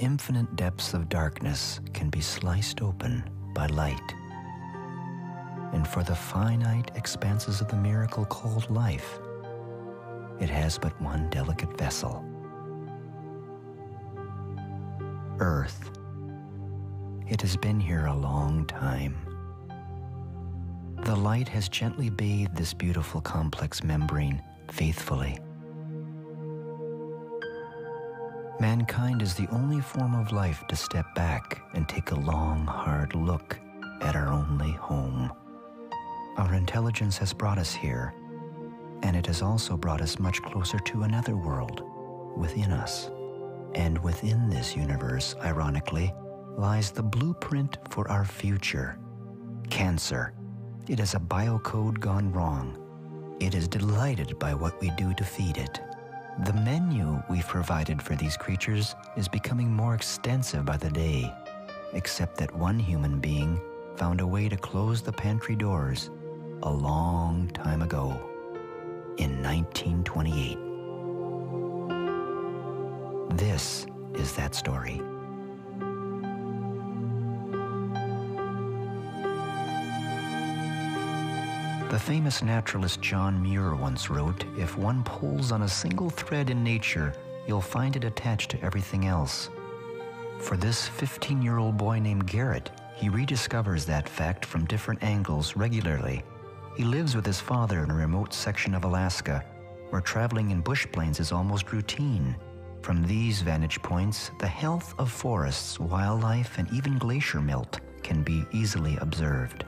infinite depths of darkness can be sliced open by light. And for the finite expanses of the miracle called life, it has but one delicate vessel: Earth. It has been here a long time. The light has gently bathed this beautiful complex membrane faithfully. Mankind is the only form of life to step back and take a long, hard look at our only home. Our intelligence has brought us here, and it has also brought us much closer to another world within us. And within this universe, ironically, lies the blueprint for our future: cancer. It is a biocode gone wrong. It is delighted by what we do to feed it. The menu we've provided for these creatures is becoming more extensive by the day, except that one human being found a way to close the pantry doors a long time ago, in 1928. This is that story. The famous naturalist John Muir once wrote, "If one pulls on a single thread in nature, you'll find it attached to everything else." For this 15-year-old boy named Garet, he rediscovers that fact from different angles regularly. He lives with his father in a remote section of Alaska, where traveling in bush plains is almost routine. From these vantage points, the health of forests, wildlife, and even glacier melt can be easily observed.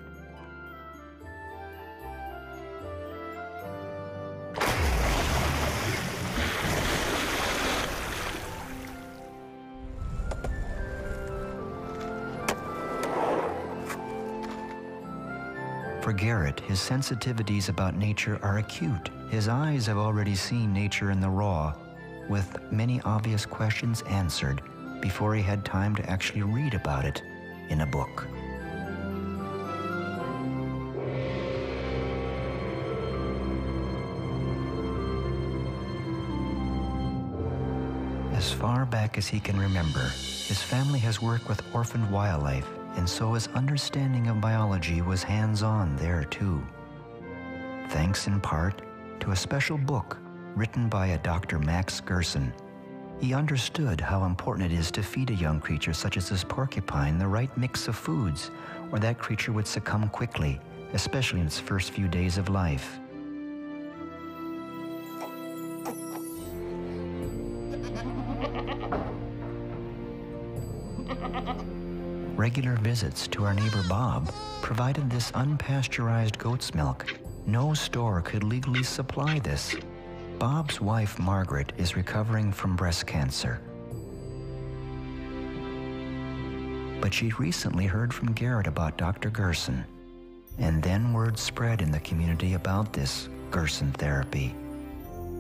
For Garet, his sensitivities about nature are acute. His eyes have already seen nature in the raw, with many obvious questions answered before he had time to actually read about it in a book. As far back as he can remember, his family has worked with orphaned wildlife, and so his understanding of biology was hands-on there too. Thanks in part to a special book written by a Dr. Maksa Gersona, he understood how important it is to feed a young creature such as this porcupine the right mix of foods, or that creature would succumb quickly, especially in its first few days of life. Regular visits to our neighbor Bob provided this unpasteurized goat's milk. No store could legally supply this. Bob's wife, Margaret, is recovering from breast cancer. But she recently heard from Garet about Dr. Gerson, and then word spread in the community about this Gerson therapy.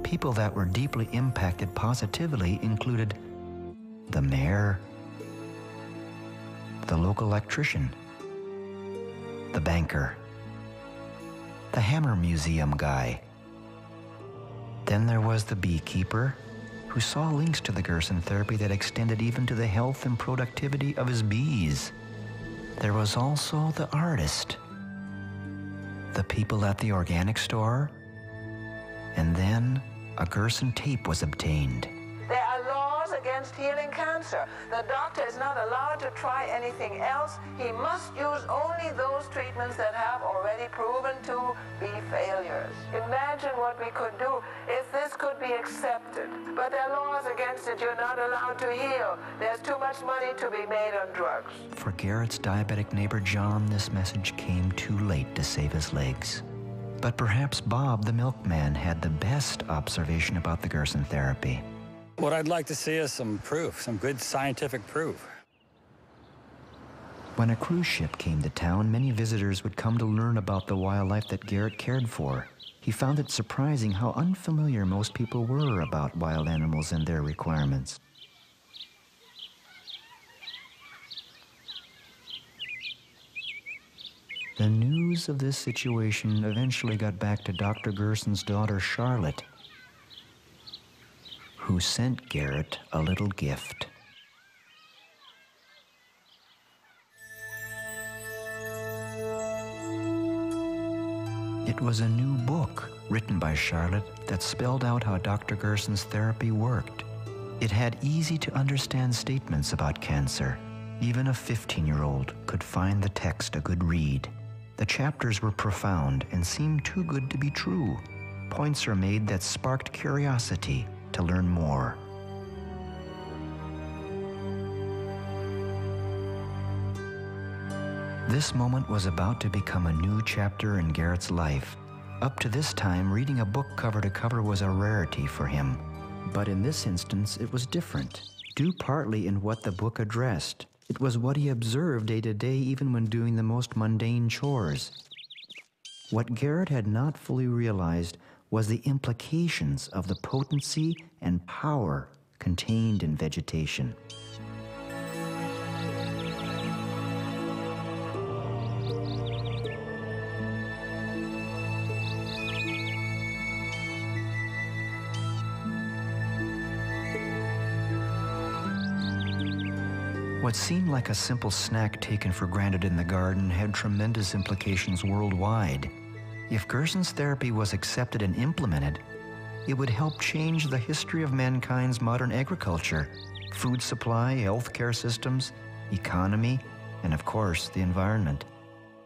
People that were deeply impacted positively included the mayor, the local electrician, the banker, the hammer museum guy. Then there was the beekeeper, who saw links to the Gerson therapy that extended even to the health and productivity of his bees. There was also the artist, the people at the organic store, and then a Gerson tape was obtained. There are laws against healing cancer. The doctor is not allowed to try anything else. He must use only those treatments that have already proven to be failures. Imagine what we could do if this could be accepted. But there are laws against it. You're not allowed to heal. There's too much money to be made on drugs. For Garet's diabetic neighbor John, this message came too late to save his legs. But perhaps Bob, the milkman, had the best observation about the Gerson therapy. What I'd like to see is some proof, some good scientific proof. When a cruise ship came to town, many visitors would come to learn about the wildlife that Garet cared for. He found it surprising how unfamiliar most people were about wild animals and their requirements. The news of this situation eventually got back to Dr. Gerson's daughter, Charlotte, who sent Garet a little gift. It was a new book written by Charlotte that spelled out how Dr. Gerson's therapy worked. It had easy-to-understand statements about cancer. Even a 15-year-old could find the text a good read. The chapters were profound and seemed too good to be true. Points are made that sparked curiosity to learn more. This moment was about to become a new chapter in Garet's life. Up to this time, reading a book cover to cover was a rarity for him. But in this instance, it was different, due partly in what the book addressed. It was what he observed day to day, even when doing the most mundane chores. What Garet had not fully realized was the implications of the potency and power contained in vegetation. What seemed like a simple snack taken for granted in the garden had tremendous implications worldwide. If Gerson's therapy was accepted and implemented, it would help change the history of mankind's modern agriculture, food supply, healthcare systems, economy, and of course, the environment.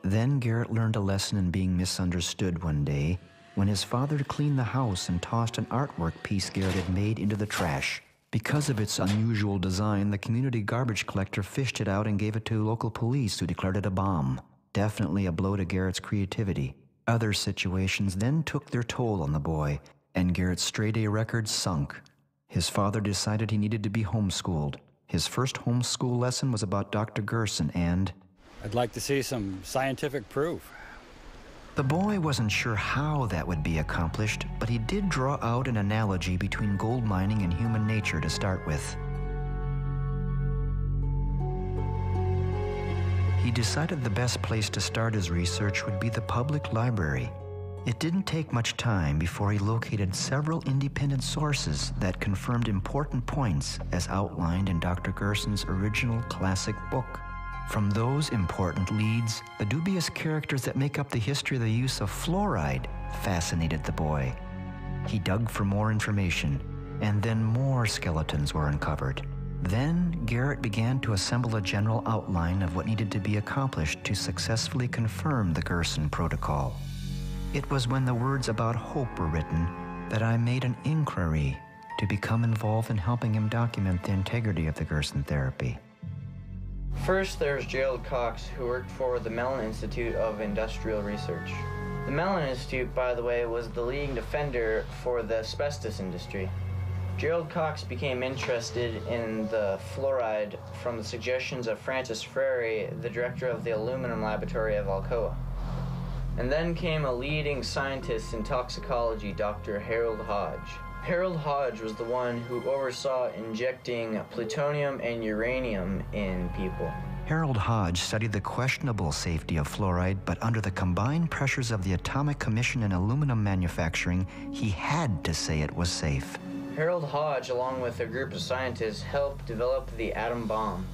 Then Garet learned a lesson in being misunderstood one day when his father cleaned the house and tossed an artwork piece Garet had made into the trash. Because of its unusual design, the community garbage collector fished it out and gave it to local police, who declared it a bomb. Definitely a blow to Garet's creativity. Other situations then took their toll on the boy, and Garet's straight-A record sunk. His father decided he needed to be homeschooled. His first homeschool lesson was about Dr. Gerson and... I'd like to see some scientific proof. The boy wasn't sure how that would be accomplished, but he did draw out an analogy between gold mining and human nature to start with. He decided the best place to start his research would be the public library. It didn't take much time before he located several independent sources that confirmed important points as outlined in Dr. Gerson's original classic book. From those important leads, the dubious characters that make up the history of the use of fluoride fascinated the boy. He dug for more information, and then more skeletons were uncovered. Then Garet began to assemble a general outline of what needed to be accomplished to successfully confirm the Gerson protocol. It was when the words about hope were written that I made an inquiry to become involved in helping him document the integrity of the Gerson therapy. First, there's Gerald Cox, who worked for the Mellon Institute of Industrial Research. The Mellon Institute, by the way, was the leading defender for the asbestos industry. Gerald Cox became interested in the fluoride from the suggestions of Francis Frary, the director of the aluminum laboratory of Alcoa. And then came a leading scientist in toxicology, Dr. Harold Hodge. Harold Hodge was the one who oversaw injecting plutonium and uranium in people. Harold Hodge studied the questionable safety of fluoride, but under the combined pressures of the Atomic Commission and aluminum manufacturing, he had to say it was safe. Harold Hodge, along with a group of scientists, helped develop the atom bomb.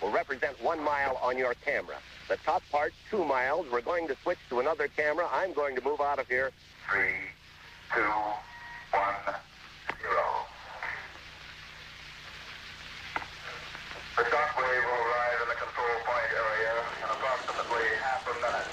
Will represent 1 mile on your camera. The top part, 2 miles. We're going to switch to another camera. I'm going to move out of here. 3, 2, 1, 0. The shockwave will arrive in the control point area in approximately half a minute.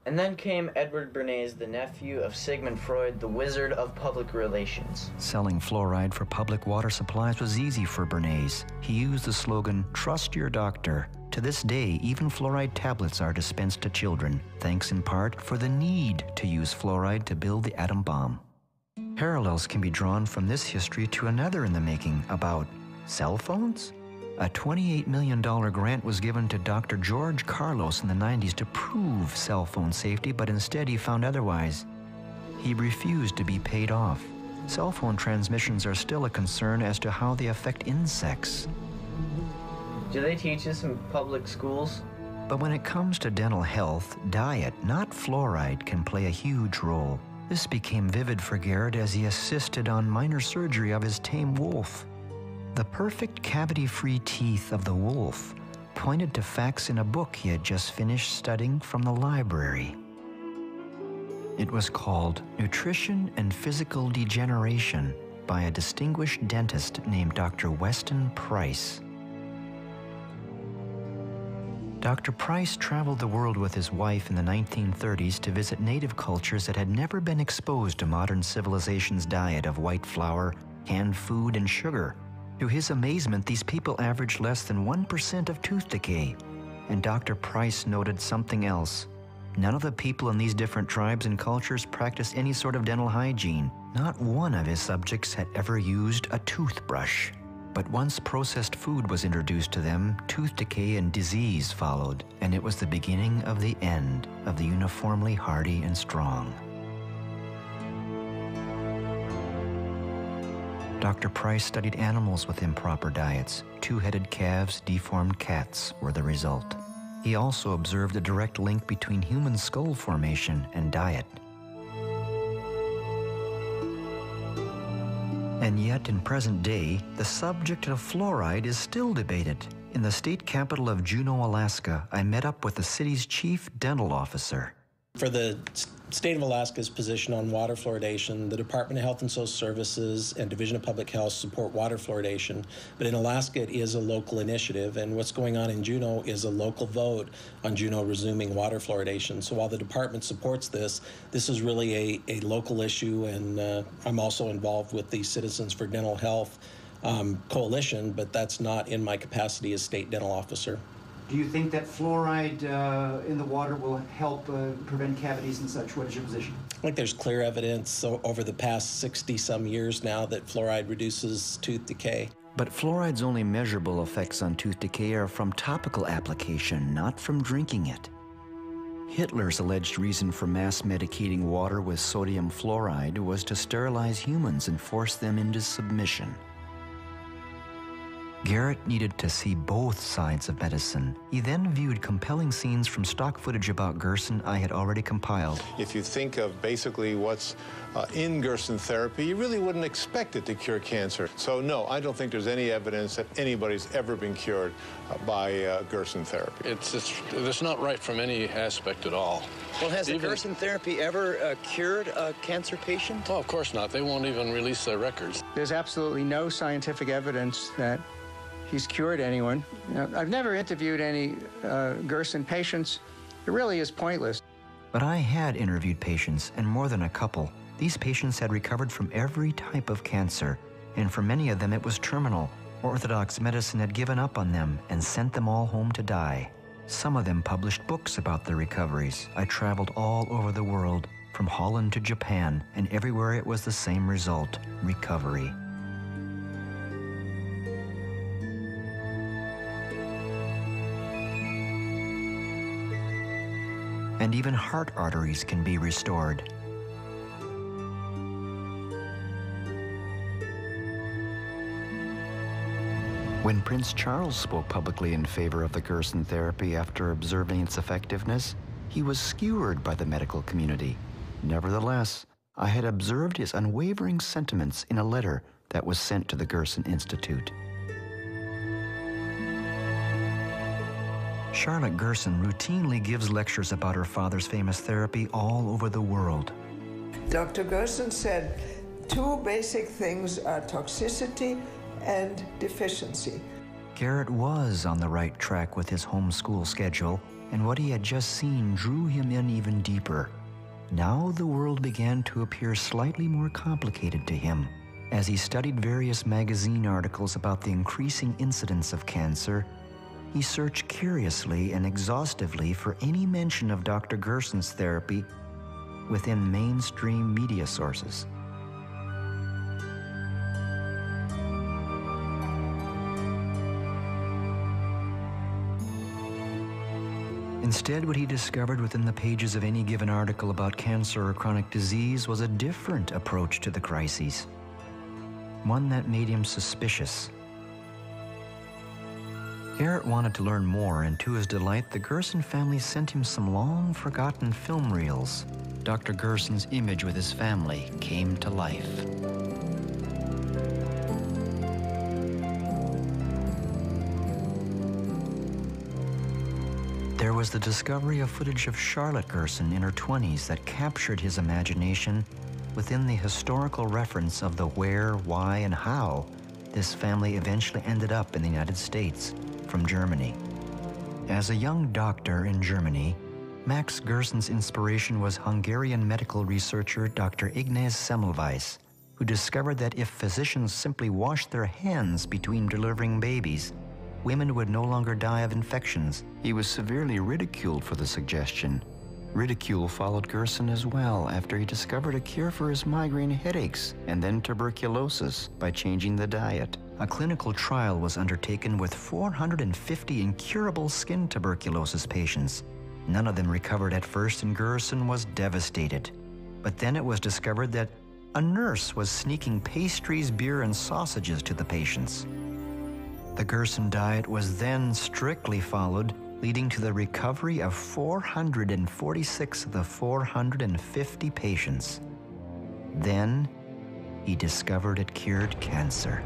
And then came Edward Bernays, the nephew of Sigmund Freud, the wizard of public relations. Selling fluoride for public water supplies was easy for Bernays. He used the slogan, "Trust your doctor." To this day, even fluoride tablets are dispensed to children, thanks in part for the need to use fluoride to build the atom bomb. Parallels can be drawn from this history to another in the making about cell phones. A $28 million grant was given to Dr. George Carlos in the 90s to prove cell phone safety, but instead he found otherwise. He refused to be paid off. Cell phone transmissions are still a concern as to how they affect insects. Do they teach this in public schools? But when it comes to dental health, diet, not fluoride, can play a huge role. This became vivid for Garet as he assisted on minor surgery of his tame wolf. The perfect cavity-free teeth of the wolf pointed to facts in a book he had just finished studying from the library. It was called Nutrition and Physical Degeneration by a distinguished dentist named Dr. Weston Price. Dr. Price traveled the world with his wife in the 1930s to visit native cultures that had never been exposed to modern civilization's diet of white flour, canned food, and sugar. To his amazement, these people averaged less than 1% of tooth decay. And Dr. Price noted something else. None of the people in these different tribes and cultures practiced any sort of dental hygiene. Not one of his subjects had ever used a toothbrush. But once processed food was introduced to them, tooth decay and disease followed, and it was the beginning of the end of the uniformly hardy and strong. Dr. Price studied animals with improper diets. Two-headed calves, deformed cats were the result. He also observed a direct link between human skull formation and diet. And yet, in present day, the subject of fluoride is still debated. In the state capital of Juneau, Alaska, I met up with the city's chief dental officer. For the state of Alaska's position on water fluoridation, the Department of Health and Social Services and Division of Public Health support water fluoridation, but in Alaska it is a local initiative, and what's going on in Juneau is a local vote on Juneau resuming water fluoridation. So while the department supports this, this is really a local issue, and I'm also involved with the Citizens for Dental Health coalition, but that's not in my capacity as state dental officer. Do you think that fluoride in the water will help prevent cavities and such? What is your position? I think there's clear evidence over the past 60-some years now that fluoride reduces tooth decay. But fluoride's only measurable effects on tooth decay are from topical application, not from drinking it. Hitler's alleged reason for mass medicating water with sodium fluoride was to sterilize humans and force them into submission. Garet needed to see both sides of medicine. He then viewed compelling scenes from stock footage about Gerson I had already compiled. If you think of basically what's in Gerson therapy, you really wouldn't expect it to cure cancer. So no, I don't think there's any evidence that anybody's ever been cured by Gerson therapy. It's not right from any aspect at all. Well, has the Gerson therapy ever cured a cancer patient? Oh, of course not. They won't even release their records. There's absolutely no scientific evidence that he's cured anyone. You know, I've never interviewed any Gerson patients. It really is pointless. But I had interviewed patients, and more than a couple. These patients had recovered from every type of cancer, and for many of them it was terminal. Orthodox medicine had given up on them and sent them all home to die. Some of them published books about their recoveries. I traveled all over the world, from Holland to Japan, and everywhere it was the same result: recovery. And even heart arteries can be restored. When Prince Charles spoke publicly in favor of the Gerson therapy after observing its effectiveness, he was skewered by the medical community. Nevertheless, I had observed his unwavering sentiments in a letter that was sent to the Gerson Institute. Charlotte Gerson routinely gives lectures about her father's famous therapy all over the world. Dr. Gerson said 2 basic things are toxicity and deficiency. Garet was on the right track with his homeschool schedule, and what he had just seen drew him in even deeper. Now the world began to appear slightly more complicated to him. As he studied various magazine articles about the increasing incidence of cancer, he searched curiously and exhaustively for any mention of Dr. Gerson's therapy within mainstream media sources. Instead, what he discovered within the pages of any given article about cancer or chronic disease was a different approach to the crises, one that made him suspicious. Garet wanted to learn more, and to his delight, the Gerson family sent him some long-forgotten film reels. Dr. Gerson's image with his family came to life. There was the discovery of footage of Charlotte Gerson in her 20s that captured his imagination within the historical reference of the where, why, and how this family eventually ended up in the United States from Germany. As a young doctor in Germany, Maksa Gerson's inspiration was Hungarian medical researcher Dr. Ignaz Semmelweis, who discovered that if physicians simply washed their hands between delivering babies, women would no longer die of infections. He was severely ridiculed for the suggestion. Ridicule followed Gerson as well after he discovered a cure for his migraine headaches and then tuberculosis by changing the diet. A clinical trial was undertaken with 450 incurable skin tuberculosis patients. None of them recovered at first, and Gerson was devastated. But then it was discovered that a nurse was sneaking pastries, beer, and sausages to the patients. The Gerson diet was then strictly followed, leading to the recovery of 446 of the 450 patients. Then, he discovered it cured cancer.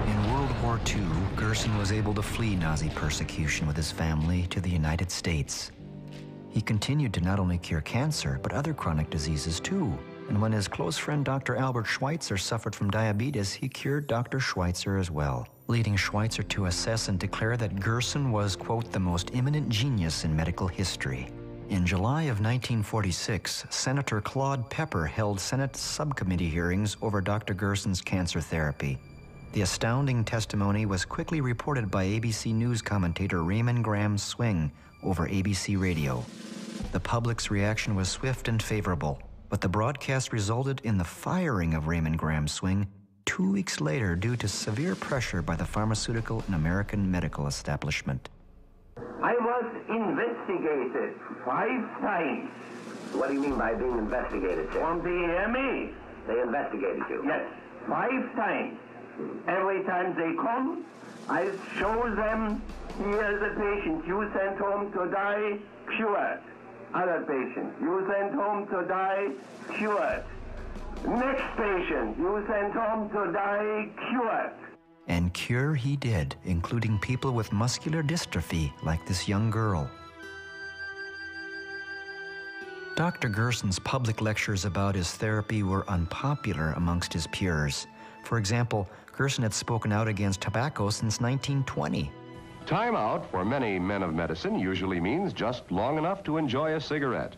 In World War II, Gerson was able to flee Nazi persecution with his family to the United States. He continued to not only cure cancer, but other chronic diseases too. And when his close friend Dr. Albert Schweitzer suffered from diabetes, he cured Dr. Schweitzer as well, leading Schweitzer to assess and declare that Gerson was, quote, the most eminent genius in medical history. In July of 1946, Senator Claude Pepper held Senate subcommittee hearings over Dr. Gerson's cancer therapy. The astounding testimony was quickly reported by ABC News commentator Raymond Graham Swing over ABC Radio. The public's reaction was swift and favorable, but the broadcast resulted in the firing of Raymond Graham Swing 2 weeks later due to severe pressure by the pharmaceutical and American medical establishment. I was investigated 5 times. What do you mean by being investigated, sir? From the ME. They investigated you? Yes, 5 times. Every time they come, I show them, here's a patient you sent home to die, cured. Other patient, you sent home to die, cured. Next patient, you sent home to die, cured. And cure he did, including people with muscular dystrophy, like this young girl. Dr. Gerson's public lectures about his therapy were unpopular amongst his peers. For example, Gerson had spoken out against tobacco since 1920. Time out for many men of medicine usually means just long enough to enjoy a cigarette.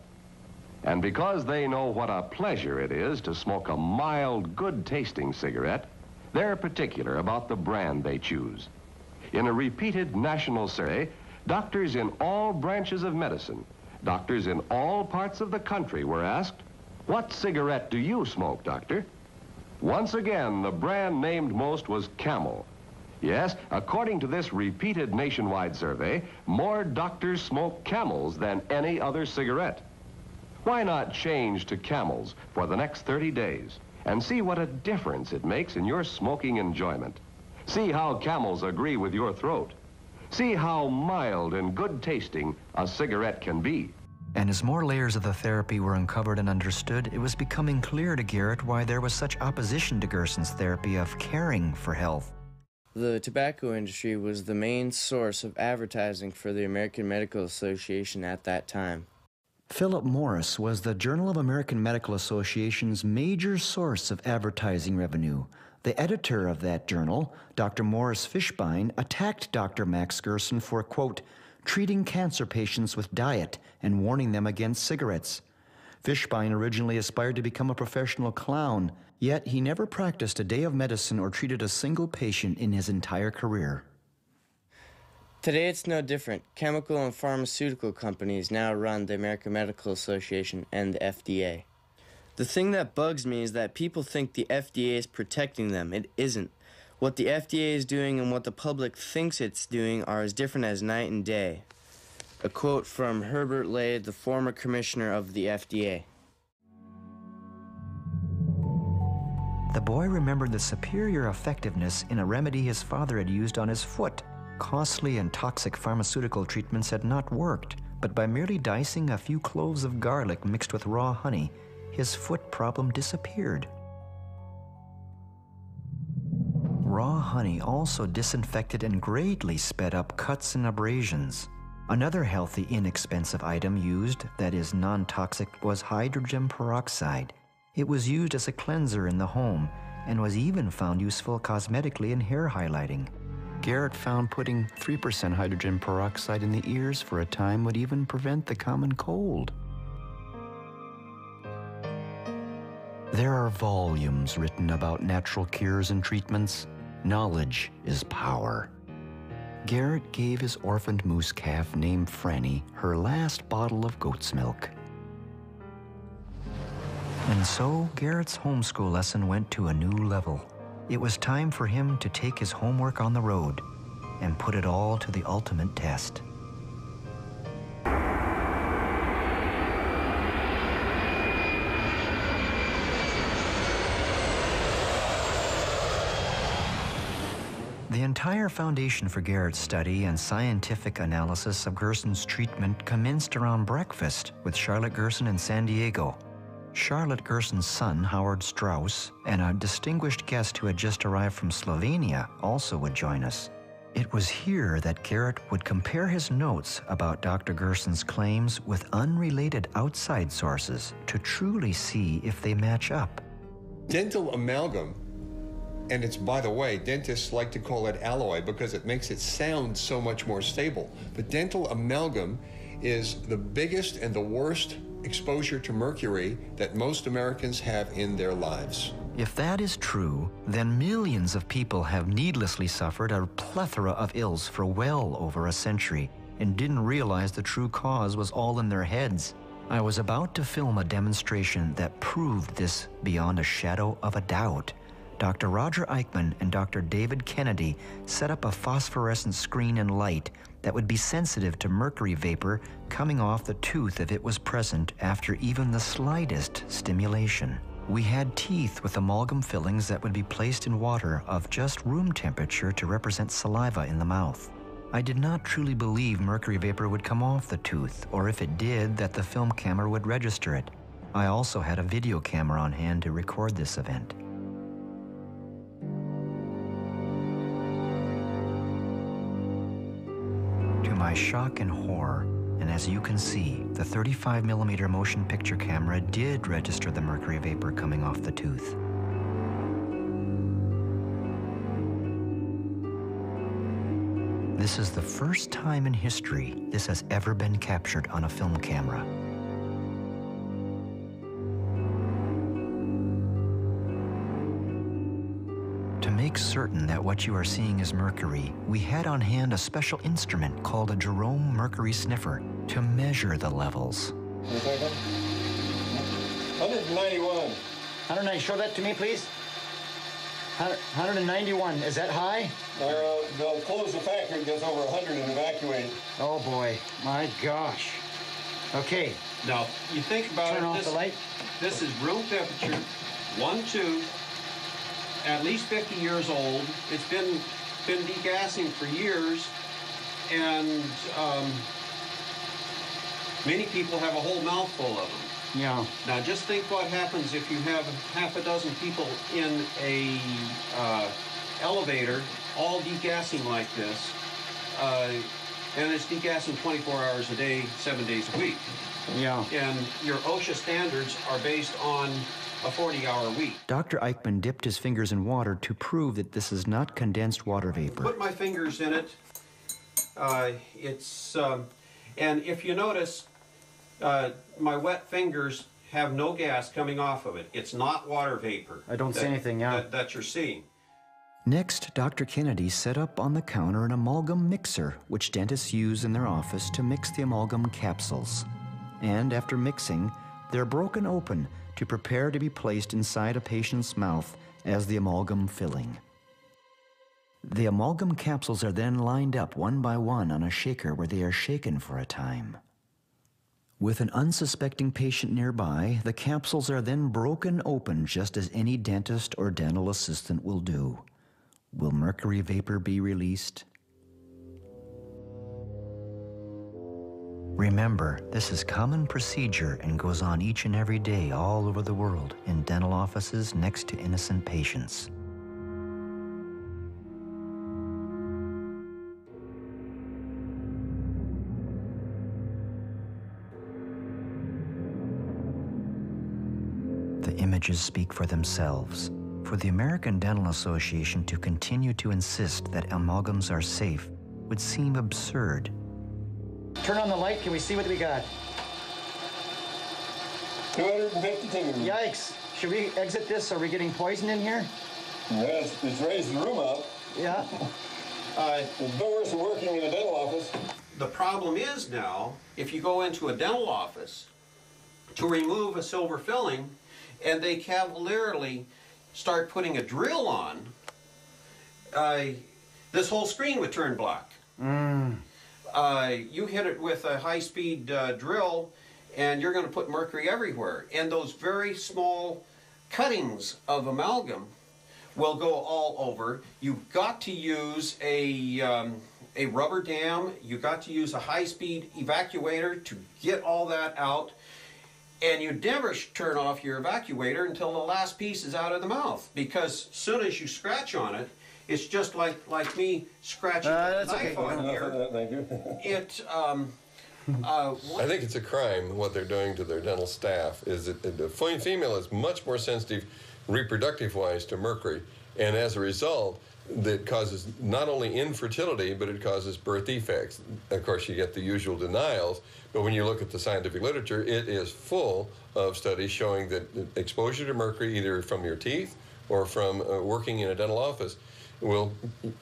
And because they know what a pleasure it is to smoke a mild, good-tasting cigarette, they're particular about the brand they choose. In a repeated national survey, doctors in all branches of medicine, doctors in all parts of the country were asked, "What cigarette do you smoke, doctor?" Once again, the brand named most was Camel. Yes, according to this repeated nationwide survey, more doctors smoke Camels than any other cigarette. Why not change to Camels for the next 30 days and see what a difference it makes in your smoking enjoyment? See how Camels agree with your throat. See how mild and good tasting a cigarette can be. And as more layers of the therapy were uncovered and understood, it was becoming clear to Garet why there was such opposition to Gerson's therapy of caring for health. The tobacco industry was the main source of advertising for the American Medical Association at that time. Philip Morris was the Journal of American Medical Association's major source of advertising revenue. The editor of that journal, Dr. Morris Fishbein, attacked Dr. Maksa Gerson for, quote, treating cancer patients with diet and warning them against cigarettes. Fishbein originally aspired to become a professional clown, yet he never practiced a day of medicine or treated a single patient in his entire career. Today it's no different. Chemical and pharmaceutical companies now run the American Medical Association and the FDA. The thing that bugs me is that people think the FDA is protecting them. It isn't. What the FDA is doing and what the public thinks it's doing are as different as night and day. A quote from Herbert Lay, the former commissioner of the FDA. The boy remembered the superior effectiveness in a remedy his father had used on his foot. Costly and toxic pharmaceutical treatments had not worked, but by merely dicing a few cloves of garlic mixed with raw honey, his foot problem disappeared. Raw honey also disinfected and greatly sped up cuts and abrasions. Another healthy, inexpensive item used that is non-toxic was hydrogen peroxide. It was used as a cleanser in the home and was even found useful cosmetically in hair highlighting. Garet found putting 3% hydrogen peroxide in the ears for a time would even prevent the common cold. There are volumes written about natural cures and treatments. Knowledge is power. Garet gave his orphaned moose calf named Franny her last bottle of goat's milk. And so Garet's homeschool lesson went to a new level. It was time for him to take his homework on the road and put it all to the ultimate test. The entire foundation for Garet's study and scientific analysis of Gerson's treatment commenced around breakfast with Charlotte Gerson in San Diego. Charlotte Gerson's son, Howard Strauss, and a distinguished guest who had just arrived from Slovenia also would join us. It was here that Garet would compare his notes about Dr. Gerson's claims with unrelated outside sources to truly see if they match up. Dental amalgam, and it's, by the way, dentists like to call it alloy because it makes it sound so much more stable. But dental amalgam is the biggest and the worst exposure to mercury that most Americans have in their lives. If that is true, then millions of people have needlessly suffered a plethora of ills for well over a century and didn't realize the true cause was all in their heads. I was about to film a demonstration that proved this beyond a shadow of a doubt. Dr. Roger Eichmann and Dr. David Kennedy set up a phosphorescent screen and light that would be sensitive to mercury vapor coming off the tooth if it was present after even the slightest stimulation. We had teeth with amalgam fillings that would be placed in water of just room temperature to represent saliva in the mouth. I did not truly believe mercury vapor would come off the tooth, or if it did, that the film camera would register it. I also had a video camera on hand to record this event. To my shock and horror, and as you can see, the 35mm motion picture camera did register the mercury vapor coming off the tooth. This is the first time in history this has ever been captured on a film camera. To make certain that what you are seeing is mercury, we had on hand a special instrument called a Jerome mercury sniffer to measure the levels. 191. 190, show that to me, please. 191, is that high? They'll close the factory, it gets over 100 and evacuate. Oh boy, my gosh. Okay. Now, you think about Turn it, off the light. This is room temperature, 1 tooth, at least 50 years old. It's been degassing for years, and many people have a whole mouthful of them. Yeah. Now just think what happens if you have half a dozen people in a elevator all degassing like this, and it's degassing 24 hours a day, 7 days a week. Yeah. And your OSHA standards are based on a 40-hour week. Dr. Eichmann dipped his fingers in water to prove that this is not condensed water vapor. Put my fingers in it. And if you notice, my wet fingers have no gas coming off of it. It's not water vapor. I don't see anything, yeah. That you're seeing. Next, Dr. Kennedy set up on the counter an amalgam mixer, which dentists use in their office to mix the amalgam capsules. And after mixing, they're broken open to prepare to be placed inside a patient's mouth as the amalgam filling. The amalgam capsules are then lined up one by one on a shaker where they are shaken for a time. With an unsuspecting patient nearby, the capsules are then broken open just as any dentist or dental assistant will do. Will mercury vapor be released? Remember, this is common procedure and goes on each and every day all over the world in dental offices next to innocent patients. The images speak for themselves. For the American Dental Association to continue to insist that amalgams are safe would seem absurd. Turn on the light. Can we see what we got? 252. Yikes. Should we exit this? Are we getting poison in here? Yes, it's raised the room up. Yeah. The doors are working in a dental office. The problem is now, if you go into a dental office to remove a silver filling, and they cavalierly start putting a drill on, this whole screen would turn black. You hit it with a high-speed drill, and you're going to put mercury everywhere. And those very small cuttings of amalgam will go all over. You've got to use a rubber dam. You've got to use a high-speed evacuator to get all that out. And you never turn off your evacuator until the last piece is out of the mouth, because as soon as you scratch on it, it's just like me scratching a knife on here. Thank you. I think it's a crime what they're doing to their dental staff. Is that the female is much more sensitive reproductive-wise to mercury, and as a result, that causes not only infertility, but it causes birth defects. Of course, you get the usual denials, but when you look at the scientific literature, it is full of studies showing that exposure to mercury, either from your teeth or from working in a dental office, will,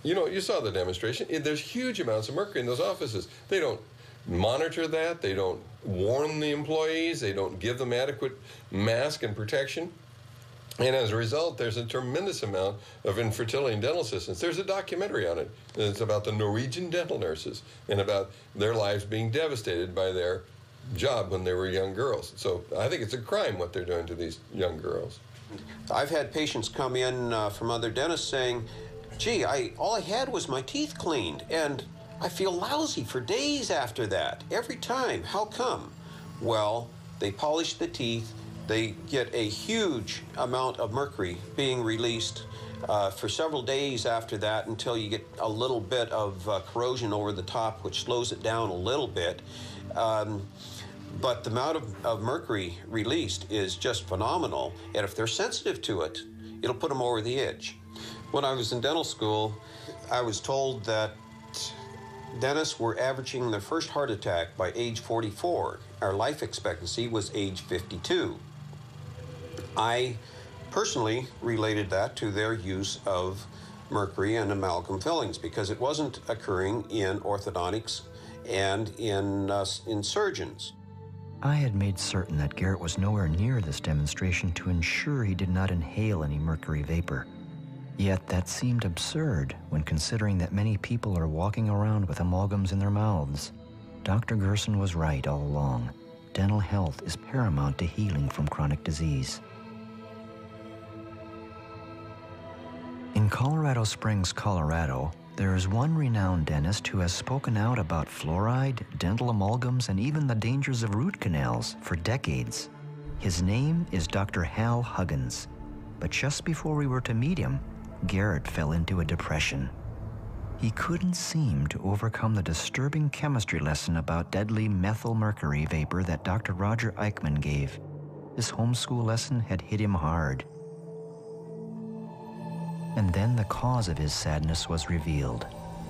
you saw the demonstration. There's huge amounts of mercury in those offices. They don't monitor that. They don't warn the employees. They don't give them adequate mask and protection. And as a result, there's a tremendous amount of infertility in dental assistants. There's a documentary on it. It's about the Norwegian dental nurses and about their lives being devastated by their job when they were young girls. So I think it's a crime what they're doing to these young girls. I've had patients come in from other dentists saying, gee, all I had was my teeth cleaned, and I feel lousy for days after that, every time. How come? Well, they polish the teeth. They get a huge amount of mercury being released for several days after that, until you get a little bit of corrosion over the top, which slows it down a little bit. But the amount of mercury released is just phenomenal. And if they're sensitive to it, it'll put them over the edge. When I was in dental school, I was told that dentists were averaging their first heart attack by age 44. Our life expectancy was age 52. I personally related that to their use of mercury and amalgam fillings, because it wasn't occurring in orthodontics and in surgeons. I had made certain that Garet was nowhere near this demonstration to ensure he did not inhale any mercury vapor. Yet that seemed absurd when considering that many people are walking around with amalgams in their mouths. Dr. Gerson was right all along. Dental health is paramount to healing from chronic disease. In Colorado Springs, Colorado, there is one renowned dentist who has spoken out about fluoride, dental amalgams, and even the dangers of root canals for decades. His name is Dr. Hal Huggins. But just before we were to meet him, Garet fell into a depression. He couldn't seem to overcome the disturbing chemistry lesson about deadly methylmercury vapor that Dr. Roger Eichmann gave. This homeschool lesson had hit him hard. And then the cause of his sadness was revealed.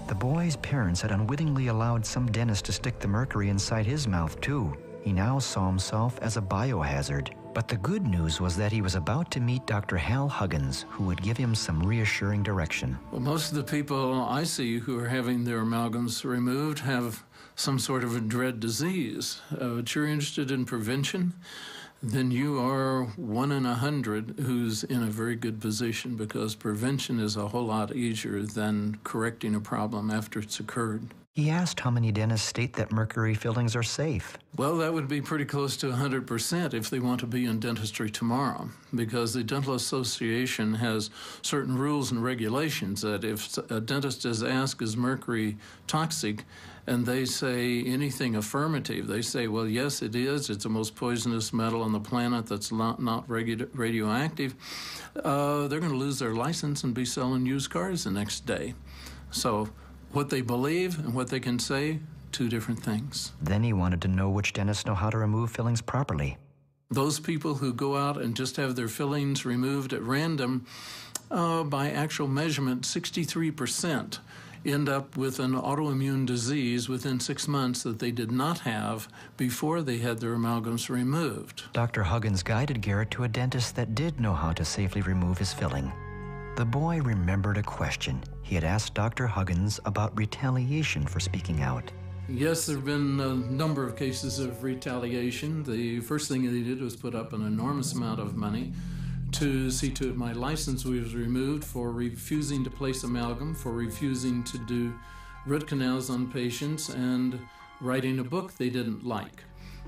The boy's parents had unwittingly allowed some dentist to stick the mercury inside his mouth too. He now saw himself as a biohazard. But the good news was that he was about to meet Dr. Hal Huggins, who would give him some reassuring direction. Well, most of the people I see who are having their amalgams removed have some sort of a dread disease. But you're interested in prevention, then you are 1 in 100 who's in a very good position, because prevention is a whole lot easier than correcting a problem after it's occurred. He asked how many dentists state that mercury fillings are safe. Well, that would be pretty close to 100% if they want to be in dentistry tomorrow, because the Dental Association has certain rules and regulations that if a dentist is asked, is mercury toxic, and they say anything affirmative, they say, well, yes, it is. It's the most poisonous metal on the planet that's not radioactive. They're going to lose their license and be selling used cars the next day. So what they believe and what they can say, two different things. Then he wanted to know which dentists know how to remove fillings properly. Those people who go out and just have their fillings removed at random, by actual measurement, 63% end up with an autoimmune disease within 6 months that they did not have before they had their amalgams removed. Dr. Huggins guided Garrett to a dentist that did know how to safely remove his filling. The boy remembered a question he had asked Dr. Huggins about retaliation for speaking out. Yes, there have been a number of cases of retaliation. The first thing they did was put up an enormous amount of money to see to it my license was removed for refusing to place amalgam, for refusing to do root canals on patients, and writing a book they didn't like.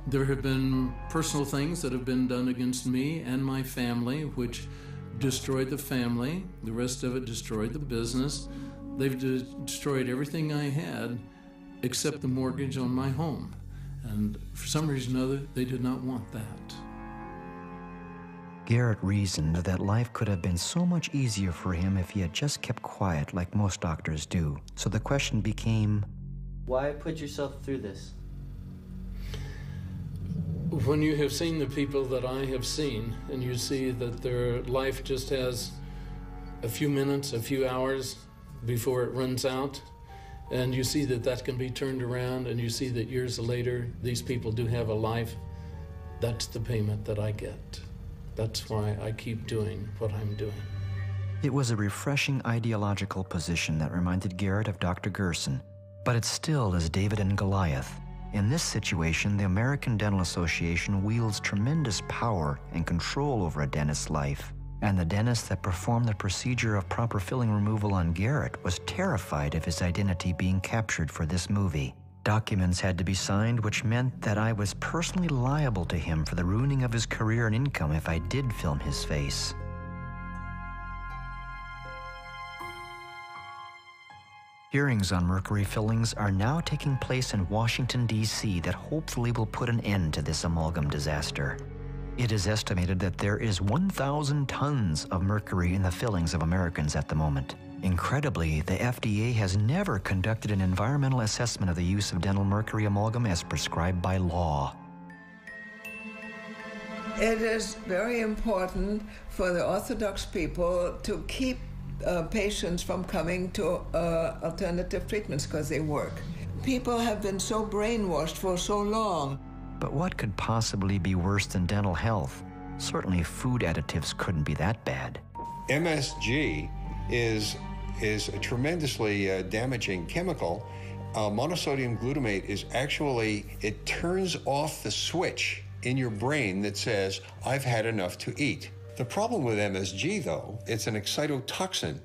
There have been personal things that have been done against me and my family, which destroyed the family. The rest of it destroyed the business. They've destroyed everything I had except the mortgage on my home. And for some reason or other, they did not want that. Garrett reasoned that life could have been so much easier for him if he had just kept quiet like most doctors do. So the question became, why put yourself through this? When you have seen the people that I have seen, and you see that their life just has a few minutes, a few hours before it runs out, and you see that that can be turned around, and you see that years later these people do have a life, that's the payment that I get. That's why I keep doing what I'm doing. It was a refreshing ideological position that reminded Garrett of Dr. Gerson, but it still is David and Goliath. In this situation, the American Dental Association wields tremendous power and control over a dentist's life. And the dentist that performed the procedure of proper filling removal on Garrett was terrified of his identity being captured for this movie. Documents had to be signed, which meant that I was personally liable to him for the ruining of his career and income if I did film his face. Hearings on mercury fillings are now taking place in Washington, D.C. that hopefully will put an end to this amalgam disaster. It is estimated that there is 1,000 tons of mercury in the fillings of Americans at the moment. Incredibly, the FDA has never conducted an environmental assessment of the use of dental mercury amalgam as prescribed by law. It is very important for the Orthodox people to keep patients from coming to alternative treatments because they work. People have been so brainwashed for so long. But what could possibly be worse than dental health? Certainly food additives couldn't be that bad. MSG is a tremendously damaging chemical. Monosodium glutamate is actually, it turns off the switch in your brain that says, I've had enough to eat. The problem with MSG, though, it's an excitotoxin.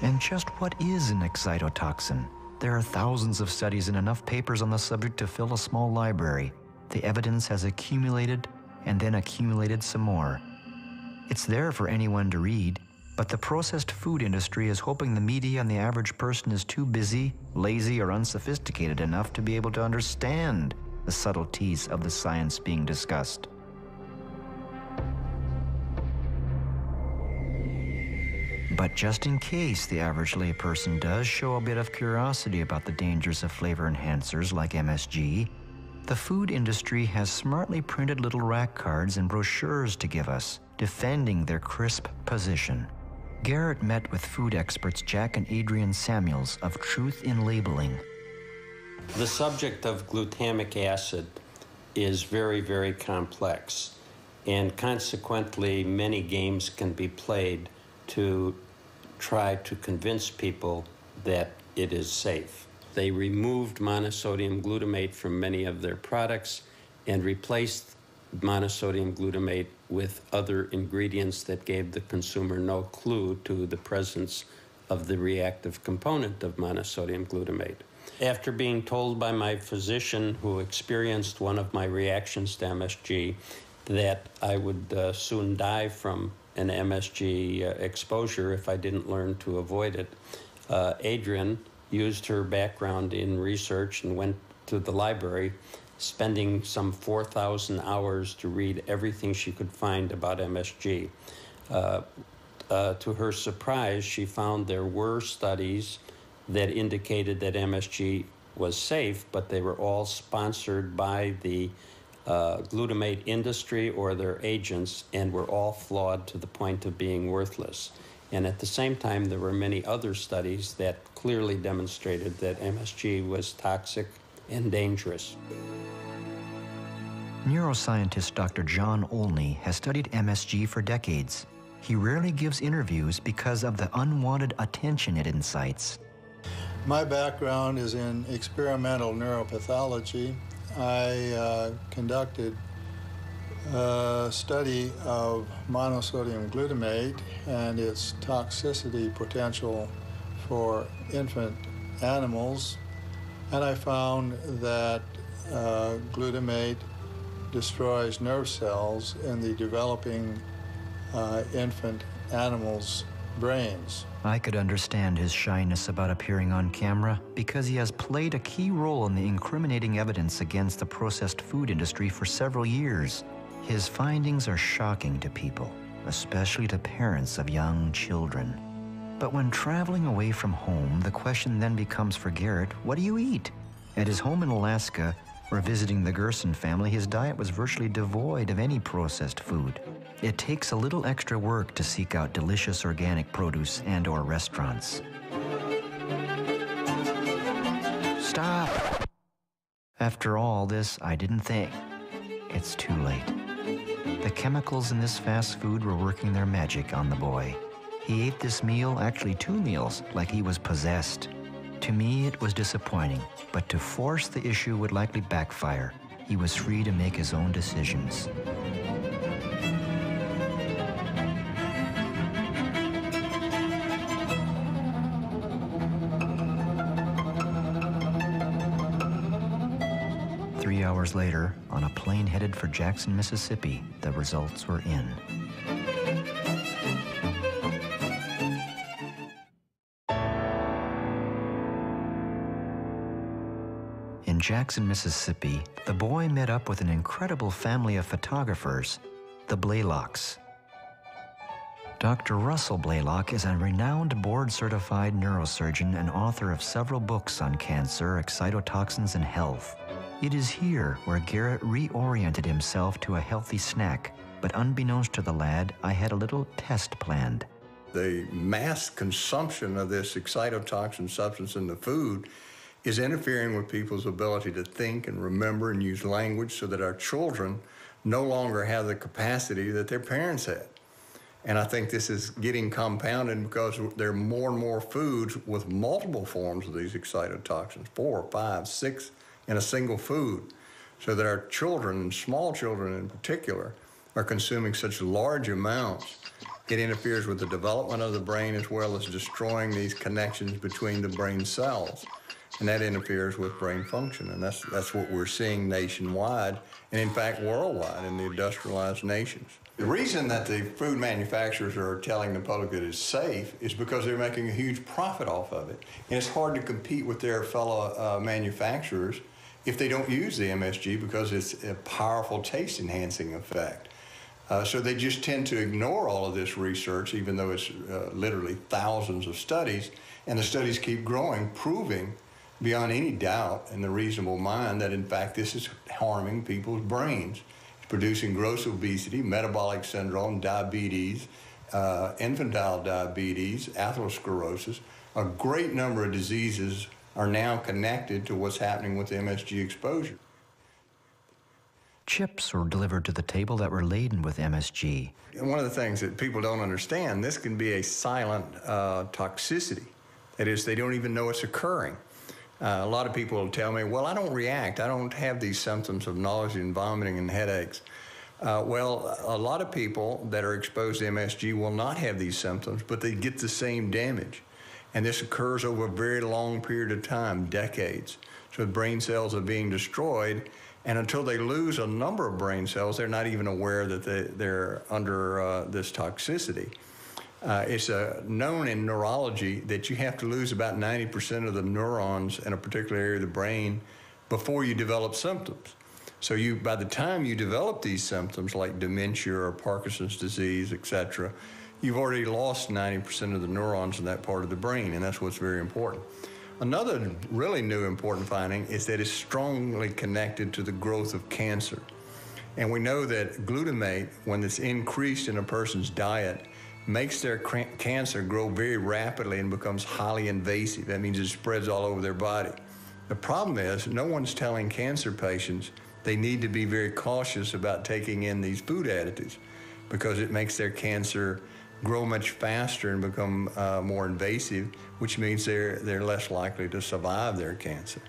And just what is an excitotoxin? There are thousands of studies and enough papers on the subject to fill a small library. The evidence has accumulated and then accumulated some more. It's there for anyone to read, but the processed food industry is hoping the media and the average person is too busy, lazy, or unsophisticated enough to be able to understand the subtleties of the science being discussed. But just in case the average layperson does show a bit of curiosity about the dangers of flavor enhancers like MSG, the food industry has smartly printed little rack cards and brochures to give us, defending their crisp position. Garrett met with food experts Jack and Adrian Samuels of Truth in Labeling. The subject of glutamic acid is very, very complex, and consequently many games can be played to try to convince people that it is safe. They removed monosodium glutamate from many of their products and replaced monosodium glutamate with other ingredients that gave the consumer no clue to the presence of the reactive component of monosodium glutamate. After being told by my physician, who experienced one of my reactions to MSG, that I would soon die from an MSG exposure if I didn't learn to avoid it, Adrian used her background in research and went to the library, spending some 4,000 hours to read everything she could find about MSG. To her surprise, she found there were studies that indicated that MSG was safe, but they were all sponsored by the glutamate industry or their agents, and were all flawed to the point of being worthless. And at the same time, there were many other studies that clearly demonstrated that MSG was toxic and dangerous. Neuroscientist Dr. John Olney has studied MSG for decades. He rarely gives interviews because of the unwanted attention it incites. My background is in experimental neuropathology. I conducted a study of monosodium glutamate and its toxicity potential for infant animals, and I found that glutamate destroys nerve cells in the developing infant animals' brains. I could understand his shyness about appearing on camera because he has played a key role in the incriminating evidence against the processed food industry for several years. His findings are shocking to people, especially to parents of young children. But when traveling away from home, the question then becomes for Garet, what do you eat? At his home in Alaska, or visiting the Gerson family, his diet was virtually devoid of any processed food. It takes a little extra work to seek out delicious organic produce and/or restaurants. Stop! After all this, I didn't think. It's too late. The chemicals in this fast food were working their magic on the boy. He ate this meal, actually 2 meals, like he was possessed. To me, it was disappointing, but to force the issue would likely backfire. He was free to make his own decisions. Three hours later, on a plane headed for Jackson, Mississippi, the results were in. In Jackson, Mississippi, the boy met up with an incredible family of photographers, the Blaylocks. Dr. Russell Blaylock is a renowned board-certified neurosurgeon and author of several books on cancer, excitotoxins, and health. It is here where Garet reoriented himself to a healthy snack, but unbeknownst to the lad, I had a little test planned. The mass consumption of this excitotoxin substance in the food is interfering with people's ability to think and remember and use language, so that our children no longer have the capacity that their parents had. And I think this is getting compounded because there are more and more foods with multiple forms of these excitotoxins, 4, 5, 6 in a single food, so that our children, and small children in particular, are consuming such large amounts. It interferes with the development of the brain as well as destroying these connections between the brain cells. And that interferes with brain function, and that's what we're seeing nationwide, and in fact worldwide in the industrialized nations. The reason that the food manufacturers are telling the public that it's safe is because they're making a huge profit off of it. And it's hard to compete with their fellow manufacturers if they don't use the MSG, because it's a powerful taste-enhancing effect. So they just tend to ignore all of this research, even though it's literally thousands of studies, and the studies keep growing, proving beyond any doubt in the reasonable mind that in fact this is harming people's brains. It's producing gross obesity, metabolic syndrome, diabetes, infantile diabetes, atherosclerosis. A great number of diseases are now connected to what's happening with MSG exposure. Chips were delivered to the table that were laden with MSG. And one of the things that people don't understand, this can be a silent toxicity. That is, they don't even know it's occurring. A lot of people will tell me, well, I don't react. I don't have these symptoms of nausea and vomiting and headaches. Well, a lot of people that are exposed to MSG will not have these symptoms, but they get the same damage. And this occurs over a very long period of time, decades. So the brain cells are being destroyed, and until they lose a number of brain cells, they're not even aware that they're under this toxicity. It's known in neurology that you have to lose about 90% of the neurons in a particular area of the brain before you develop symptoms. So by the time you develop these symptoms like dementia or Parkinson's disease, etc., you've already lost 90% of the neurons in that part of the brain, and that's what's very important. Another really new important finding is that it's strongly connected to the growth of cancer. And we know that glutamate, when it's increased in a person's diet, makes their cancer grow very rapidly and becomes highly invasive. That means it spreads all over their body. The problem is no one's telling cancer patients they need to be very cautious about taking in these food additives because it makes their cancer grow much faster and become more invasive, which means they're less likely to survive their cancer.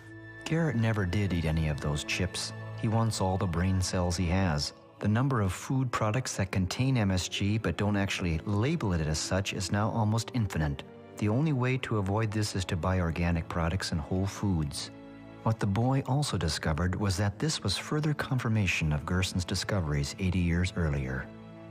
Garet never did eat any of those chips. He wants all the brain cells he has. The number of food products that contain MSG but don't actually label it as such is now almost infinite. The only way to avoid this is to buy organic products and whole foods. What the boy also discovered was that this was further confirmation of Gerson's discoveries 80 years earlier.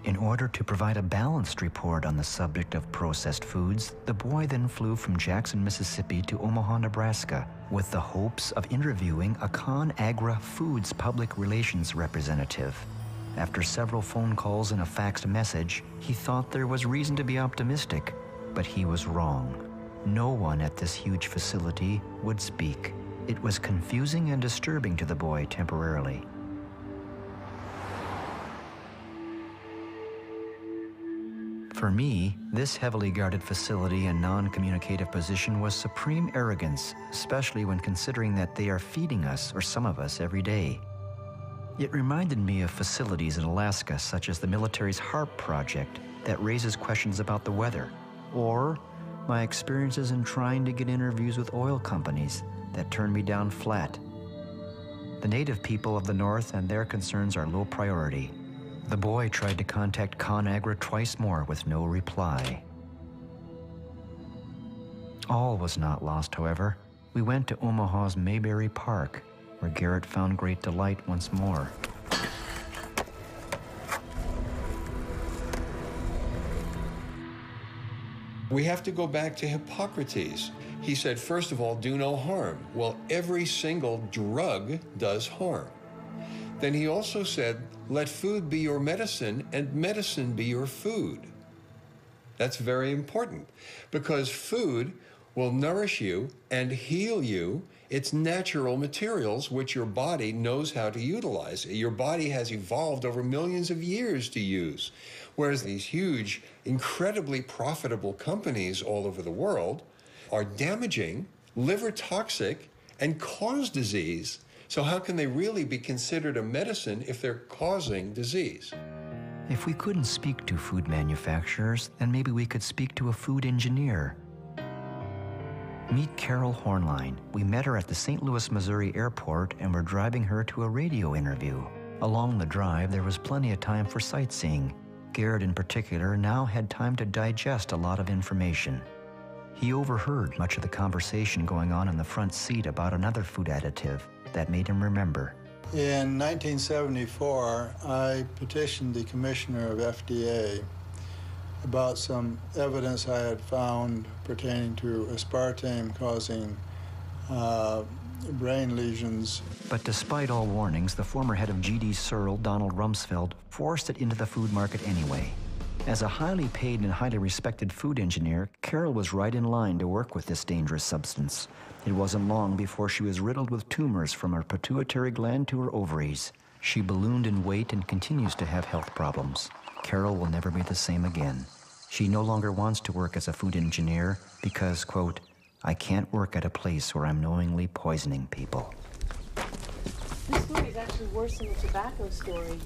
In order to provide a balanced report on the subject of processed foods, the boy then flew from Jackson, Mississippi to Omaha, Nebraska, with the hopes of interviewing a ConAgra Foods public relations representative. After several phone calls and a faxed message, he thought there was reason to be optimistic, but he was wrong. No one at this huge facility would speak. It was confusing and disturbing to the boy temporarily. For me, this heavily guarded facility and non-communicative position was supreme arrogance, especially when considering that they are feeding us, or some of us, every day. It reminded me of facilities in Alaska, such as the military's HARP project, that raises questions about the weather, or my experiences in trying to get interviews with oil companies that turned me down flat. The native people of the North and their concerns are low priority. The boy tried to contact ConAgra twice more with no reply. All was not lost, however. We went to Omaha's Mayberry Park, where Garet found great delight once more. We have to go back to Hippocrates. He said, first of all, do no harm. Well, every single drug does harm. Then he also said, let food be your medicine and medicine be your food. That's very important because food will nourish you and heal you. It's natural materials which your body knows how to utilize. Your body has evolved over millions of years to use. Whereas these huge, incredibly profitable companies all over the world are damaging, liver toxic, and cause disease. So how can they really be considered a medicine if they're causing disease? If we couldn't speak to food manufacturers, then maybe we could speak to a food engineer. Meet Carol Hornline. We met her at the St. Louis, Missouri airport and were driving her to a radio interview. Along the drive, there was plenty of time for sightseeing. Garet, in particular, now had time to digest a lot of information. He overheard much of the conversation going on in the front seat about another food additive that made him remember. In 1974, I petitioned the commissioner of FDA about some evidence I had found pertaining to aspartame causing brain lesions. But despite all warnings, the former head of GD Searle, Donald Rumsfeld, forced it into the food market anyway. As a highly paid and highly respected food engineer, Carol was right in line to work with this dangerous substance. It wasn't long before she was riddled with tumors from her pituitary gland to her ovaries. She ballooned in weight and continues to have health problems. Carol will never be the same again. She no longer wants to work as a food engineer because, quote, I can't work at a place where I'm knowingly poisoning people. This story is actually worse than the tobacco story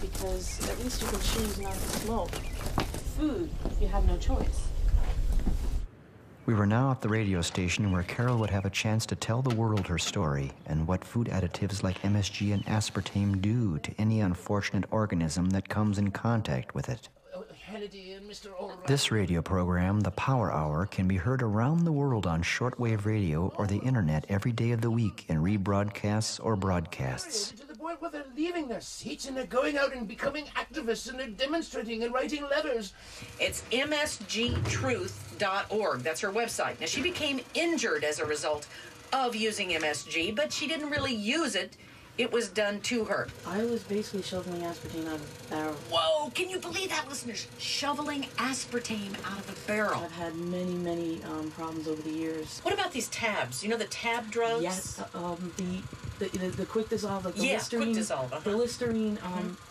because at least you can choose not to smoke. Food, you have no choice. We were now at the radio station where Carol would have a chance to tell the world her story and what food additives like MSG and aspartame do to any unfortunate organism that comes in contact with it. Kennedy and Mr. Ulrich. This radio program, The Power Hour, can be heard around the world on shortwave radio or the internet every day of the week in rebroadcasts or broadcasts. To the point where they're leaving their seats and they're going out and becoming activists and they're demonstrating and writing letters. It's msgtruth.org. That's her website. Now, she became injured as a result of using MSG, but she didn't really use it. It was done to her. I was basically shoveling aspartame out of a barrel. Whoa, can you believe that, listeners? Shoveling aspartame out of a barrel. I've had many, many problems over the years. What about these tabs? You know the tab drugs? Yes, the quick dissolve, like the Listerine. Quick dissolve. The Listerine,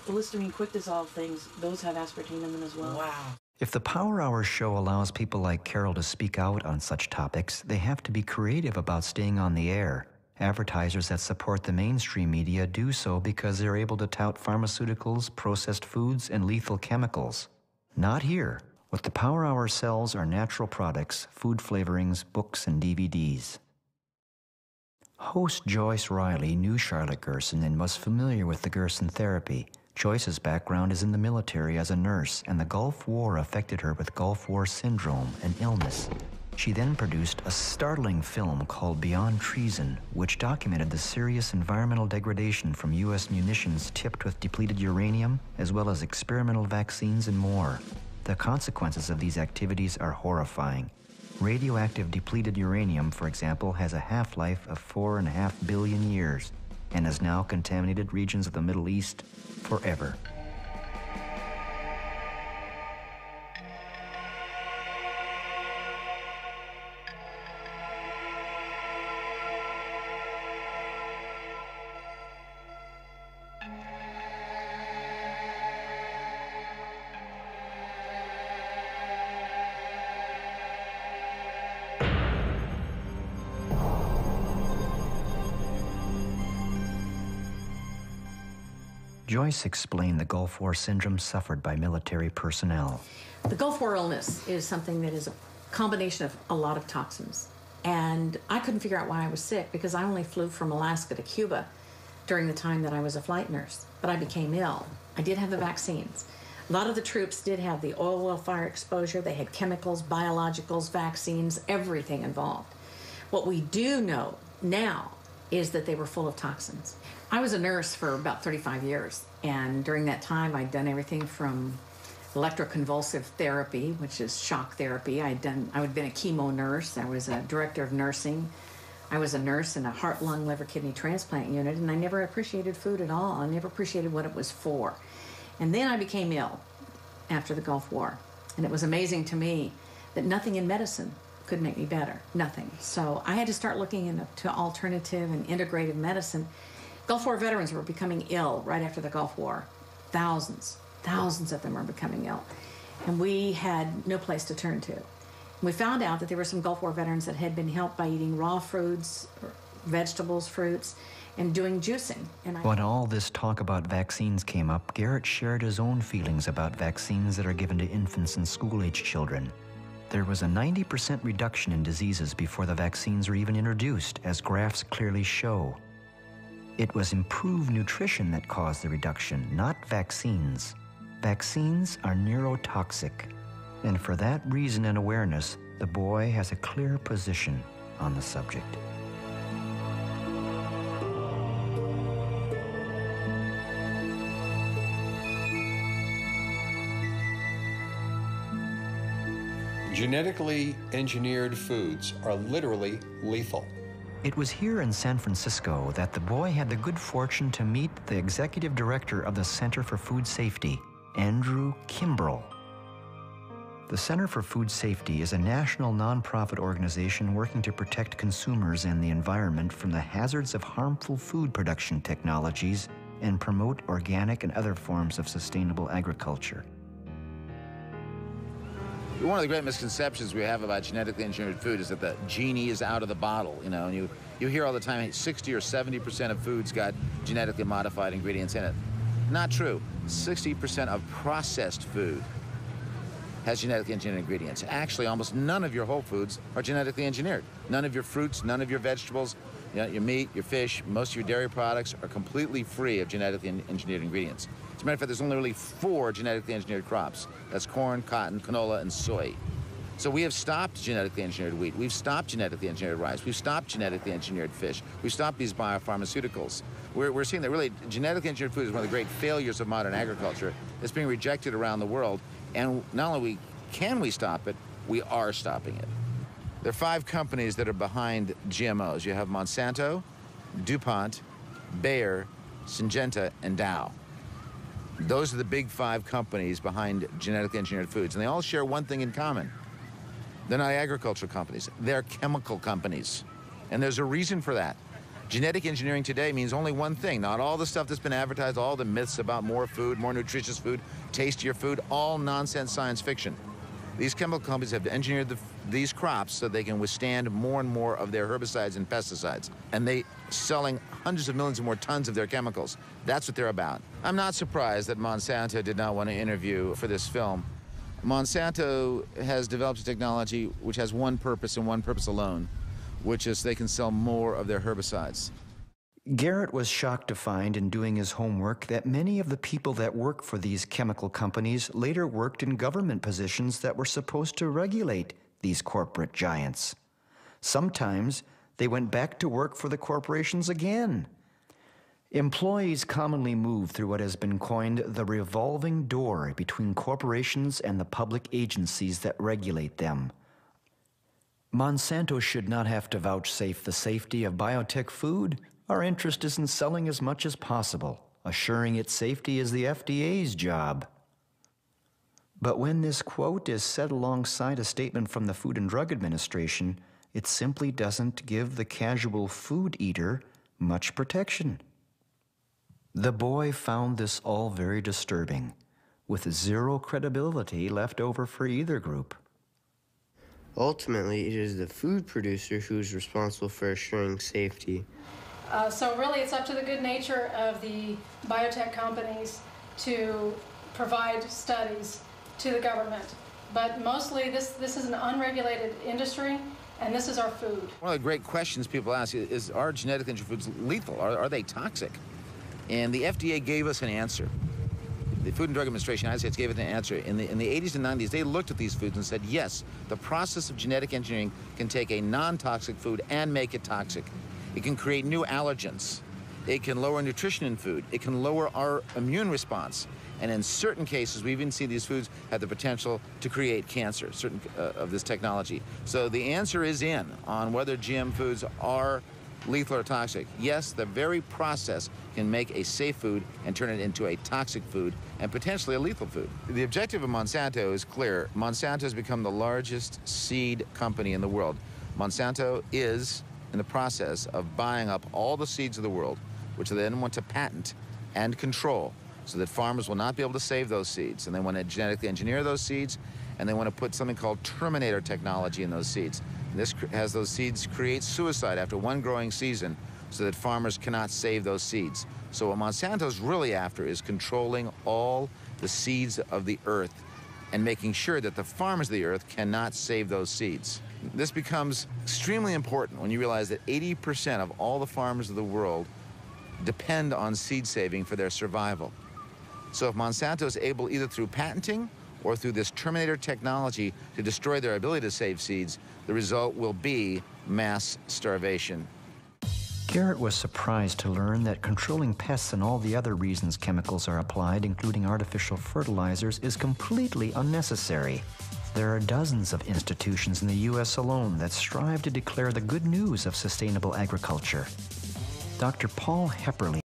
the Listerine quick dissolve things, those have aspartame in them as well. Wow. If the Power Hour show allows people like Carol to speak out on such topics, they have to be creative about staying on the air. Advertisers that support the mainstream media do so because they're able to tout pharmaceuticals, processed foods, and lethal chemicals. Not here. What the Power Hour sells are natural products, food flavorings, books, and DVDs. Host Joyce Riley knew Charlotte Gerson and was familiar with the Gerson therapy. Joyce's background is in the military as a nurse, and the Gulf War affected her with Gulf War syndrome, an illness. She then produced a startling film called Beyond Treason, which documented the serious environmental degradation from U.S. munitions tipped with depleted uranium, as well as experimental vaccines and more. The consequences of these activities are horrifying. Radioactive depleted uranium, for example, has a half-life of 4.5 billion years and has now contaminated regions of the Middle East forever. Joyce explained the Gulf War syndrome suffered by military personnel. The Gulf War illness is something that is a combination of a lot of toxins. And I couldn't figure out why I was sick because I only flew from Alaska to Cuba during the time that I was a flight nurse. But I became ill. I did have the vaccines. A lot of the troops did have the oil well fire exposure. They had chemicals, biologicals, vaccines, everything involved. What we do know now is that they were full of toxins. I was a nurse for about 35 years, and during that time I'd done everything from electroconvulsive therapy, which is shock therapy. I had been a chemo nurse. I was a director of nursing. I was a nurse in a heart, lung, liver, kidney transplant unit, and I never appreciated food at all. I never appreciated what it was for. And then I became ill after the Gulf War, and it was amazing to me that nothing in medicine could make me better, nothing. So I had to start looking into alternative and integrative medicine. Gulf War veterans were becoming ill right after the Gulf War. Thousands of them were becoming ill. And we had no place to turn to. We found out that there were some Gulf War veterans that had been helped by eating raw foods, vegetables, fruits, and doing juicing. When all this talk about vaccines came up, Garet shared his own feelings about vaccines that are given to infants and school-age children. There was a 90% reduction in diseases before the vaccines were even introduced, as graphs clearly show. It was improved nutrition that caused the reduction, not vaccines. Vaccines are neurotoxic, and for that reason and awareness, the boy has a clear position on the subject. Genetically engineered foods are literally lethal. It was here in San Francisco that the boy had the good fortune to meet the executive director of the Center for Food Safety, Andrew Kimbrell. The Center for Food Safety is a national nonprofit organization working to protect consumers and the environment from the hazards of harmful food production technologies and promote organic and other forms of sustainable agriculture. One of the great misconceptions we have about genetically engineered food is that the genie is out of the bottle, you know, and you hear all the time 60 or 70% of foods got genetically modified ingredients in it. Not true. 60% of processed food has genetically engineered ingredients. Actually, almost none of your whole foods are genetically engineered. None of your fruits, none of your vegetables, your meat, your fish, most of your dairy products are completely free of genetically engineered ingredients. As a matter of fact, there's only really 4 genetically engineered crops. That's corn, cotton, canola, and soy. So we have stopped genetically engineered wheat. We've stopped genetically engineered rice. We've stopped genetically engineered fish. We've stopped these biopharmaceuticals. We're seeing that really genetically engineered food is one of the great failures of modern agriculture. It's being rejected around the world. And not only can we stop it, we are stopping it. There are 5 companies that are behind GMOs. You have Monsanto, DuPont, Bayer, Syngenta, and Dow. Those are the big 5 companies behind genetically engineered foods, and they all share one thing in common. They're not agricultural companies. They're chemical companies. And there's a reason for that. Genetic engineering today means only one thing. Not all the stuff that's been advertised, all the myths about more food, more nutritious food, tastier food, all nonsense science fiction. These chemical companies have engineered these crops so they can withstand more and more of their herbicides and pesticides. And they selling hundreds of millions of more tons of their chemicals. That's what they're about. I'm not surprised that Monsanto did not want to interview for this film. Monsanto has developed a technology which has one purpose and one purpose alone, which is they can sell more of their herbicides. Garet was shocked to find in doing his homework that many of the people that work for these chemical companies later worked in government positions that were supposed to regulate these corporate giants. Sometimes they went back to work for the corporations again. Employees commonly move through what has been coined the revolving door between corporations and the public agencies that regulate them. Monsanto should not have to vouchsafe the safety of biotech food. Our interest is in selling as much as possible. Assuring its safety is the FDA's job. But when this quote is said alongside a statement from the Food and Drug Administration, it simply doesn't give the casual food eater much protection. The boy found this all very disturbing, with 0 credibility left over for either group. Ultimately, it is the food producer who's responsible for assuring safety. So really, it's up to the good nature of the biotech companies to provide studies to the government. But mostly, this is an unregulated industry, and this is our food. One of the great questions people ask is, are genetically engineered foods lethal? Are they toxic? And the FDA gave us an answer. The Food and Drug Administration in the United States gave it an answer. In the 80s and 90s, they looked at these foods and said, yes, the process of genetic engineering can take a non-toxic food and make it toxic. It can create new allergens. It can lower nutrition in food. It can lower our immune response. And in certain cases, we even see these foods have the potential to create cancer, certain of this technology. So the answer is in on whether GM foods are lethal or toxic. Yes, the very process can make a safe food and turn it into a toxic food and potentially a lethal food. The objective of Monsanto is clear. Monsanto has become the largest seed company in the world. Monsanto is in the process of buying up all the seeds of the world, which they then want to patent and control so that farmers will not be able to save those seeds. And they want to genetically engineer those seeds, and they want to put something called terminator technology in those seeds. This has those seeds create suicide after one growing season so that farmers cannot save those seeds. So what Monsanto's really after is controlling all the seeds of the earth and making sure that the farmers of the earth cannot save those seeds. This becomes extremely important when you realize that 80% of all the farmers of the world depend on seed saving for their survival. So if Monsanto is able, either through patenting or through this terminator technology, to destroy their ability to save seeds, the result will be mass starvation. Garet was surprised to learn that controlling pests and all the other reasons chemicals are applied, including artificial fertilizers, is completely unnecessary. There are dozens of institutions in the U.S. alone that strive to declare the good news of sustainable agriculture. Dr. Paul Hepperly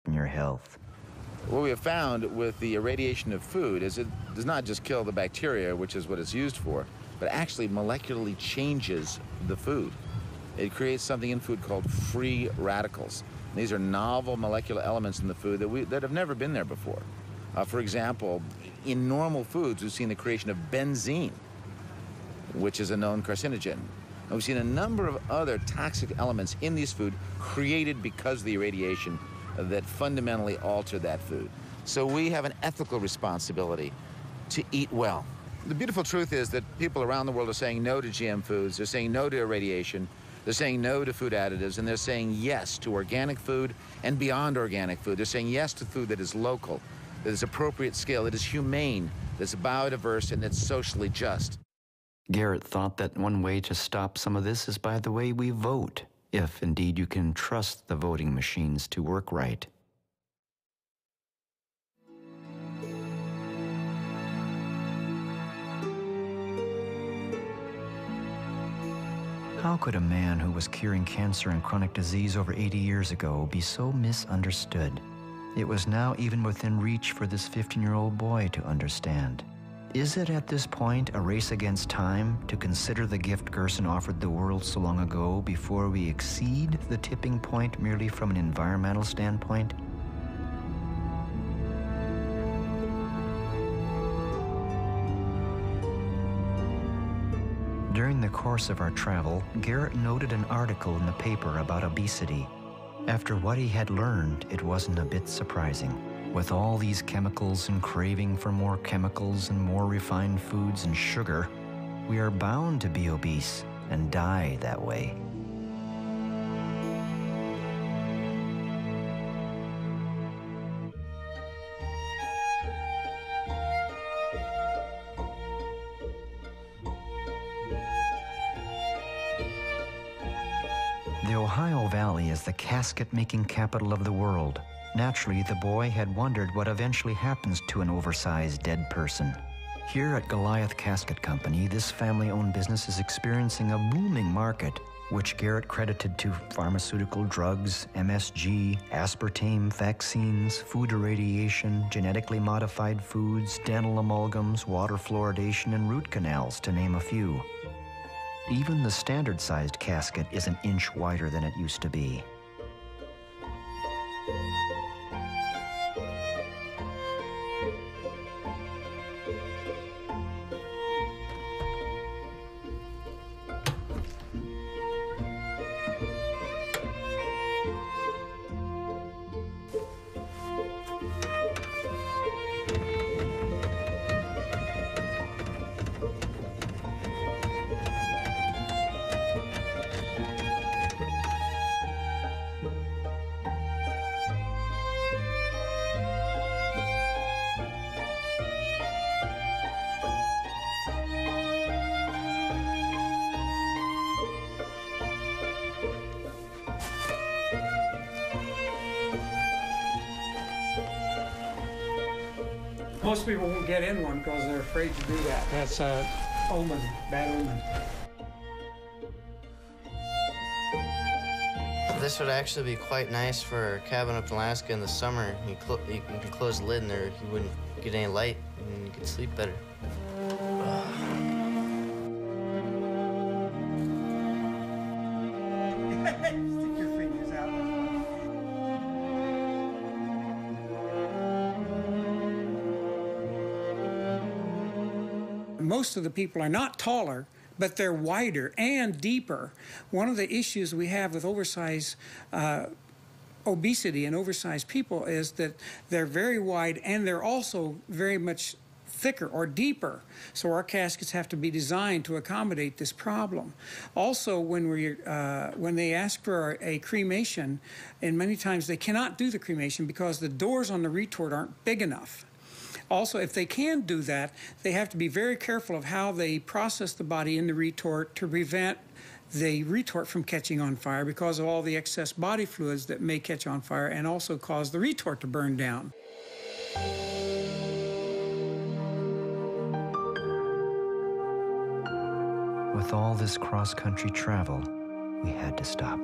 in your health. What we have found with the irradiation of food is it does not just kill the bacteria, which is what it's used for, but actually molecularly changes the food. It creates something in food called free radicals. And these are novel molecular elements in the food that have never been there before. For example, in normal foods, we've seen the creation of benzene, which is a known carcinogen. And we've seen a number of other toxic elements in this food created because of the irradiation that fundamentally alter that food. So we have an ethical responsibility to eat well. The beautiful truth is that people around the world are saying no to GM foods, they're saying no to irradiation, they're saying no to food additives, and they're saying yes to organic food and beyond organic food. They're saying yes to food that is local, that is appropriate scale, that is humane, that's biodiverse, and that's socially just. Garet thought that one way to stop some of this is by the way we vote, if indeed you can trust the voting machines to work right. How could a man who was curing cancer and chronic disease over 80 years ago be so misunderstood? It was now even within reach for this 15-year-old boy to understand. Is it at this point a race against time to consider the gift Gerson offered the world so long ago before we exceed the tipping point merely from an environmental standpoint? During the course of our travel, Garet noted an article in the paper about obesity. After what he had learned, it wasn't a bit surprising. With all these chemicals and craving for more chemicals and more refined foods and sugar, we are bound to be obese and die that way. The Ohio Valley is the casket-making capital of the world. Naturally, the boy had wondered what eventually happens to an oversized dead person. Here at Goliath Casket Company, this family-owned business is experiencing a booming market, which Garet credited to pharmaceutical drugs, MSG, aspartame, vaccines, food irradiation, genetically modified foods, dental amalgams, water fluoridation, and root canals, to name a few. Even the standard-sized casket is an inch wider than it used to be. Most people won't get in one because they're afraid to do that. That's an omen, bad omen. This would actually be quite nice for a cabin up in Alaska in the summer. You can close the lid in there, you wouldn't get any light, and you could sleep better. Stick your fingers out. Most of the people are not taller, but they're wider and deeper. One of the issues we have with oversized obesity and oversized people is that they're very wide and they're also very much thicker or deeper. So our caskets have to be designed to accommodate this problem. Also, when they ask for a cremation, and many times they cannot do the cremation because the doors on the retort aren't big enough. Also, if they can do that, they have to be very careful of how they process the body in the retort to prevent the retort from catching on fire because of all the excess body fluids that may catch on fire and also cause the retort to burn down. With all this cross-country travel, we had to stop.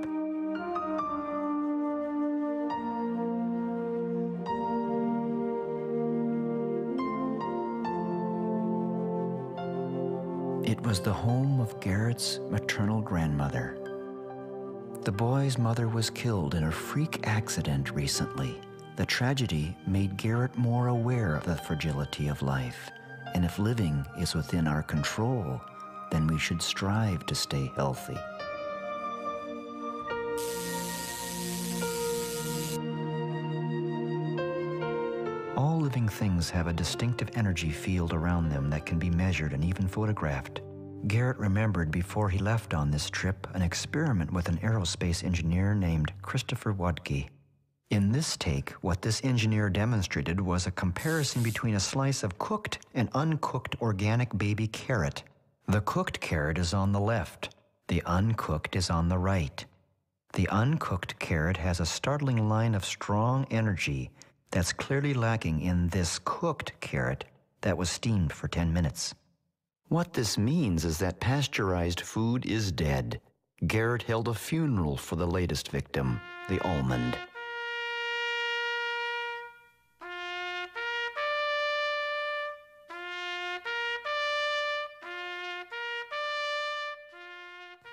It was the home of Garet's maternal grandmother. The boy's mother was killed in a freak accident recently. The tragedy made Garet more aware of the fragility of life, and if living is within our control, then we should strive to stay healthy. All living things have a distinctive energy field around them that can be measured and even photographed. Garet remembered before he left on this trip an experiment with an aerospace engineer named Christopher Wadke. In this take, what this engineer demonstrated was a comparison between a slice of cooked and uncooked organic baby carrot. The cooked carrot is on the left. The uncooked is on the right. The uncooked carrot has a startling line of strong energy that's clearly lacking in this cooked carrot that was steamed for 10 minutes. What this means is that pasteurized food is dead. Garet held a funeral for the latest victim, the almond.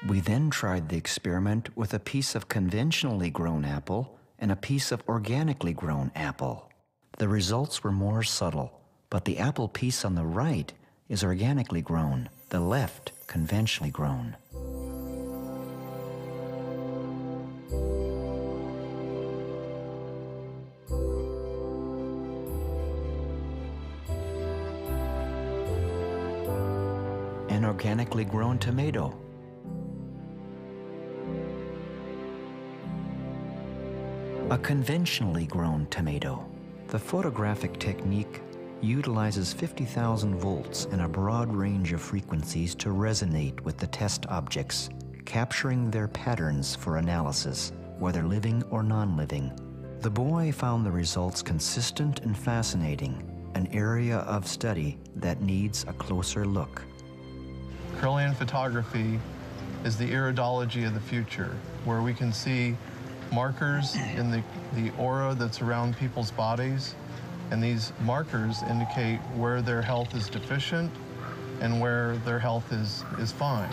We then tried the experiment with a piece of conventionally grown apple and a piece of organically grown apple. The results were more subtle, but the apple piece on the right is organically grown, the left conventionally grown. An organically grown tomato. A conventionally grown tomato. The photographic technique utilizes 50,000 volts and a broad range of frequencies to resonate with the test objects, capturing their patterns for analysis, whether living or non-living. The boy found the results consistent and fascinating, an area of study that needs a closer look. Kirlian photography is the iridology of the future, where we can see markers in the aura that's around people's bodies, and these markers indicate where their health is deficient and where their health is fine.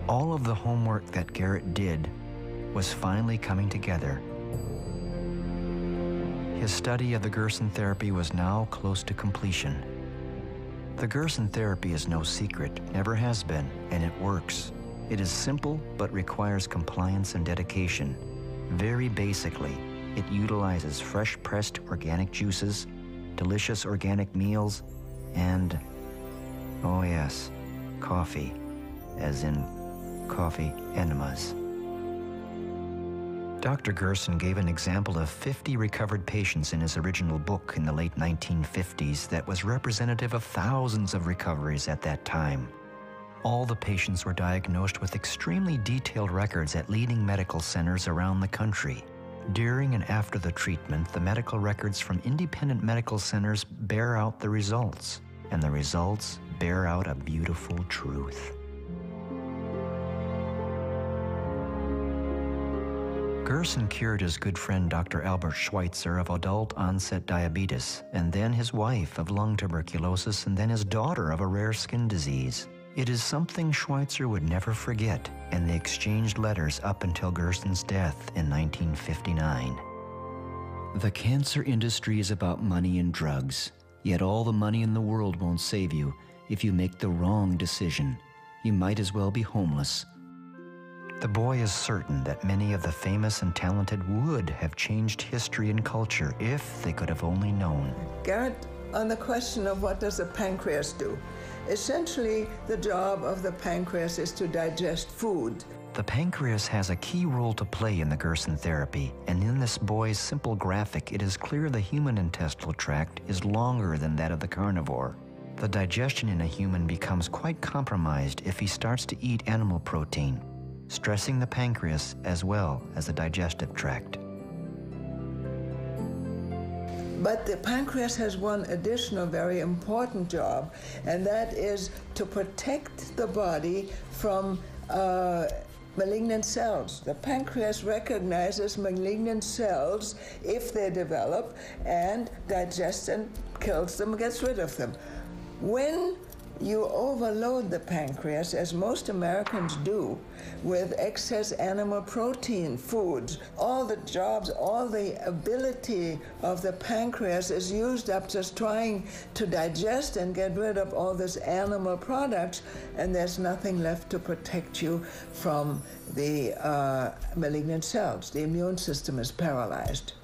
All of the homework that Garet did was finally coming together. His study of the Gerson therapy was now close to completion. The Gerson therapy is no secret, never has been, and it works. It is simple, but requires compliance and dedication. Very basically, it utilizes fresh-pressed organic juices, delicious organic meals, and, oh yes, coffee, as in coffee enemas. Dr. Gerson gave an example of 50 recovered patients in his original book in the late 1950s that was representative of thousands of recoveries at that time. All the patients were diagnosed with extremely detailed records at leading medical centers around the country. During and after the treatment, the medical records from independent medical centers bear out the results, and the results bear out a beautiful truth. Gerson cured his good friend Dr. Albert Schweitzer of adult-onset diabetes, and then his wife of lung tuberculosis, and then his daughter of a rare skin disease. It is something Schweitzer would never forget, and they exchanged letters up until Gerson's death in 1959. The cancer industry is about money and drugs, yet all the money in the world won't save you if you make the wrong decision. You might as well be homeless. The boy is certain that many of the famous and talented would have changed history and culture if they could have only known. Garet, on the question of what does the pancreas do? Essentially, the job of the pancreas is to digest food. The pancreas has a key role to play in the Gerson therapy, and in this boy's simple graphic, it is clear the human intestinal tract is longer than that of the carnivore. The digestion in a human becomes quite compromised if he starts to eat animal protein, stressing the pancreas as well as the digestive tract. But the pancreas has one additional very important job, and that is to protect the body from malignant cells. The pancreas recognizes malignant cells if they develop and digests and kills them, gets rid of them. When you overload the pancreas, as most Americans do, with excess animal protein foods, all the jobs, all the ability of the pancreas is used up just trying to digest and get rid of all this animal products, and there's nothing left to protect you from the malignant cells. The immune system is paralyzed.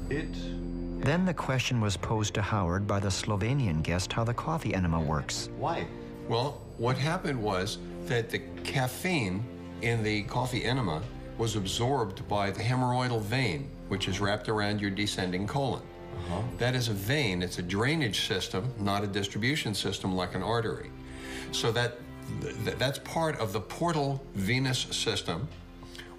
Then the question was posed to Howard by the Slovenian guest how the coffee enema works. Why? Well, what happened was that the caffeine in the coffee enema was absorbed by the hemorrhoidal vein, which is wrapped around your descending colon. That is a vein. It's a drainage system, not a distribution system like an artery. So that's part of the portal venous system,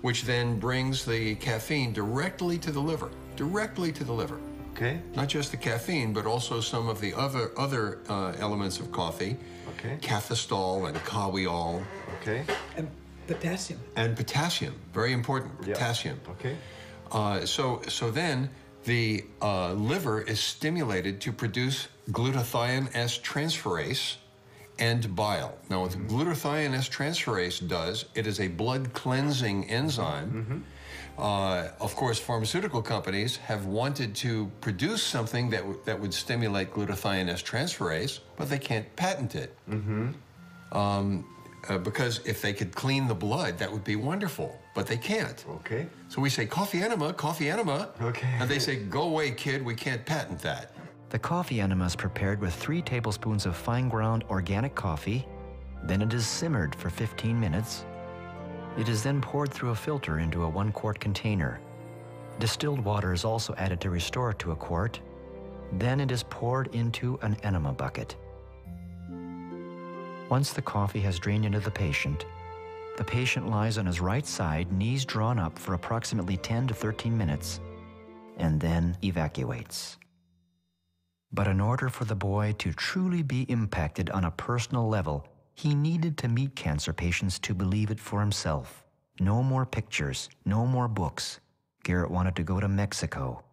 which then brings the caffeine directly to the liver. Directly to the liver. Okay. Not just the caffeine, but also some of the other elements of coffee. Okay. Cafestol and kawiol. Okay. And potassium. And potassium, very important, potassium. Okay. So then the liver is stimulated to produce glutathione S transferase and bile. Now, what the glutathione S transferase does, it is a blood cleansing enzyme. Of course, pharmaceutical companies have wanted to produce something that would stimulate glutathione S transferase, but they can't patent it. Because if they could clean the blood, that would be wonderful, but they can't. Okay. So we say, coffee enema, coffee enema. Okay. And they say, go away, kid, we can't patent that. The coffee enema is prepared with 3 tablespoons of fine ground organic coffee. Then it is simmered for 15 minutes. It is then poured through a filter into a 1-quart container. Distilled water is also added to restore it to a quart. Then it is poured into an enema bucket. Once the coffee has drained into the patient lies on his right side, knees drawn up for approximately 10 to 13 minutes, and then evacuates. But in order for the boy to truly be impacted on a personal level, he needed to meet cancer patients to believe it for himself. No more pictures, no more books. Garet wanted to go to Mexico.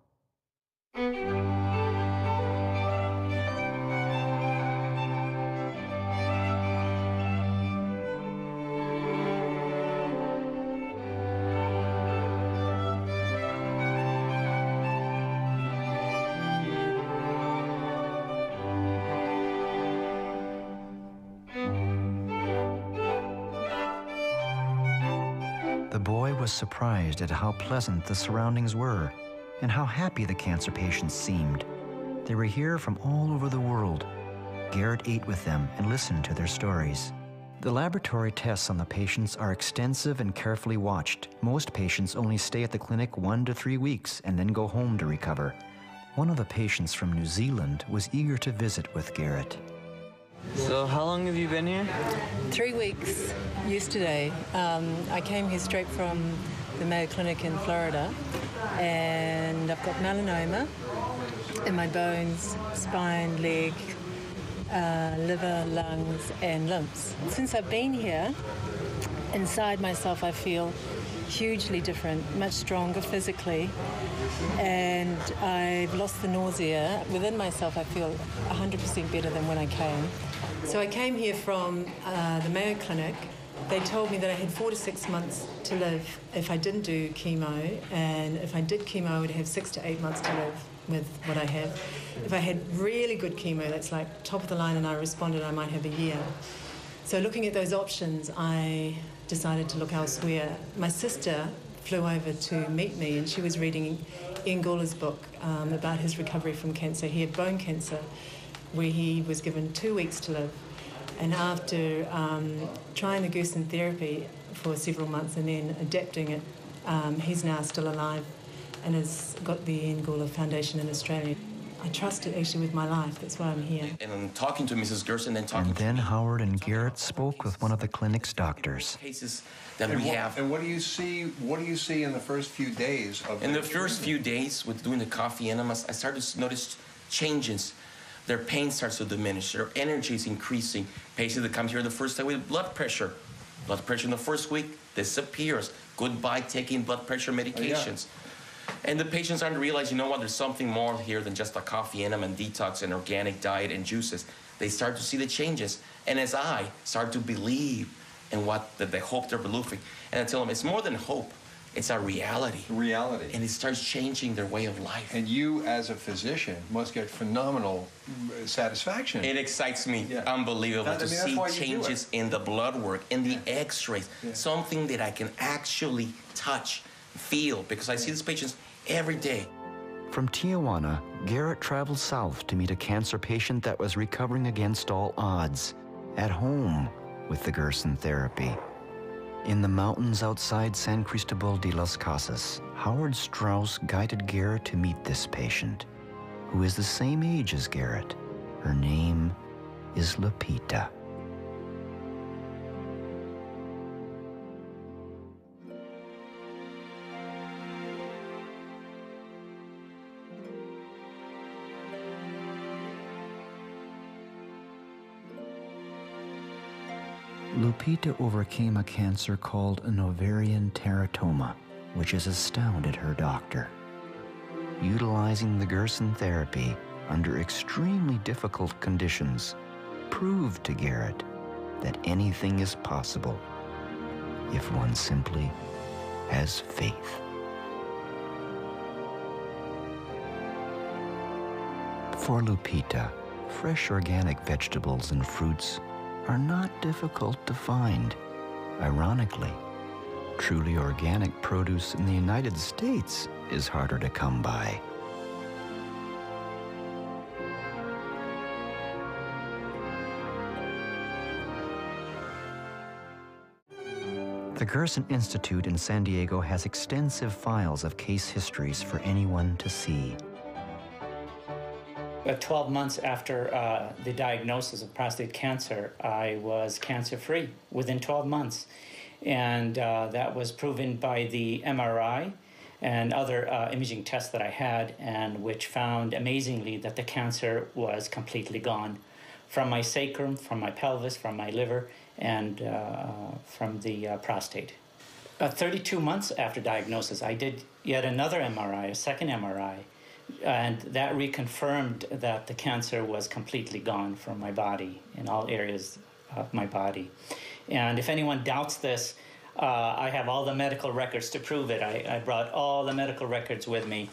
The boy was surprised at how pleasant the surroundings were and how happy the cancer patients seemed. They were here from all over the world. Garet ate with them and listened to their stories. The laboratory tests on the patients are extensive and carefully watched. Most patients only stay at the clinic 1 to 3 weeks and then go home to recover. One of the patients from New Zealand was eager to visit with Garet. So how long have you been here? 3 weeks yesterday. I came here straight from the Mayo Clinic in Florida, and I've got melanoma in my bones, spine, leg, liver, lungs, and limbs. Since I've been here, inside myself I feel hugely different, much stronger physically, and I've lost the nausea. Within myself I feel 100% better than when I came. So I came here from the Mayo Clinic. They told me that I had 4 to 6 months to live if I didn't do chemo, and if I did chemo I would have 6 to 8 months to live with what I have. If I had really good chemo, that's like top of the line, and I responded, I might have a year. So looking at those options, I decided to look elsewhere. My sister flew over to meet me, and she was reading Ian Gawler's book about his recovery from cancer. He had bone cancer, where he was given 2 weeks to live. And after trying the Gerson therapy for several months and then adapting it, he's now still alive and has got the Ian Gawler Foundation in Australia. I trust it actually with my life. That's why I'm here. And I'm talking to Mrs. Gerson and talking. And then Howard and Garet spoke with one of the clinic's doctors. Cases that we have. And what do you see? What do you see in the first few days of? In the first few days, with doing the coffee enemas, I started to notice changes. Their pain starts to diminish. Their energy is increasing. Patients that come here the first time with blood pressure Blood pressure in the first week disappears. Goodbye taking blood pressure medications. And the patients aren't realize, you know what, there's something more here than just a coffee enema and detox and organic diet and juices. They start to see the changes. And as I start to believe in what the hope they're believing, and I tell them it's more than hope. It's a reality. Reality. And it starts changing their way of life. And you, as a physician, must get phenomenal satisfaction. It excites me unbelievably to see changes in the blood work, in the x-rays, something that I can actually touch, feel, because I see these patients every day. From Tijuana, Garet traveled south to meet a cancer patient that was recovering against all odds, at home with the Gerson therapy. In the mountains outside San Cristobal de las Casas, Howard Strauss guided Garet to meet this patient, who is the same age as Garet. Her name is Lupita. Lupita overcame a cancer called an ovarian teratoma, which has astounded her doctor. Utilizing the Gerson therapy under extremely difficult conditions proved to Garet that anything is possible if one simply has faith. For Lupita, fresh organic vegetables and fruits are not difficult to find. Ironically, truly organic produce in the United States is harder to come by. The Gerson Institute in San Diego has extensive files of case histories for anyone to see. 12 months after the diagnosis of prostate cancer, I was cancer-free within 12 months. And that was proven by the MRI and other imaging tests that I had, and which found amazingly that the cancer was completely gone from my sacrum, from my pelvis, from my liver, and from the prostate. 32 months after diagnosis, I did yet another MRI, a second MRI, and that reconfirmed that the cancer was completely gone from my body, in all areas of my body. And if anyone doubts this, I have all the medical records to prove it. I brought all the medical records with me,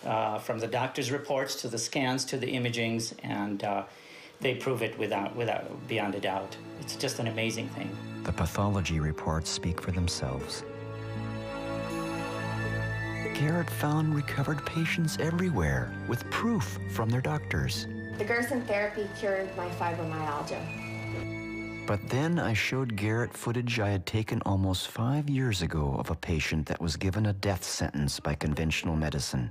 from the doctor's reports to the scans to the imagings, and they prove it beyond a doubt. It's just an amazing thing. The pathology reports speak for themselves. Garet found recovered patients everywhere with proof from their doctors. The Gerson therapy cured my fibromyalgia. But then I showed Garet footage I had taken almost 5 years ago of a patient that was given a death sentence by conventional medicine.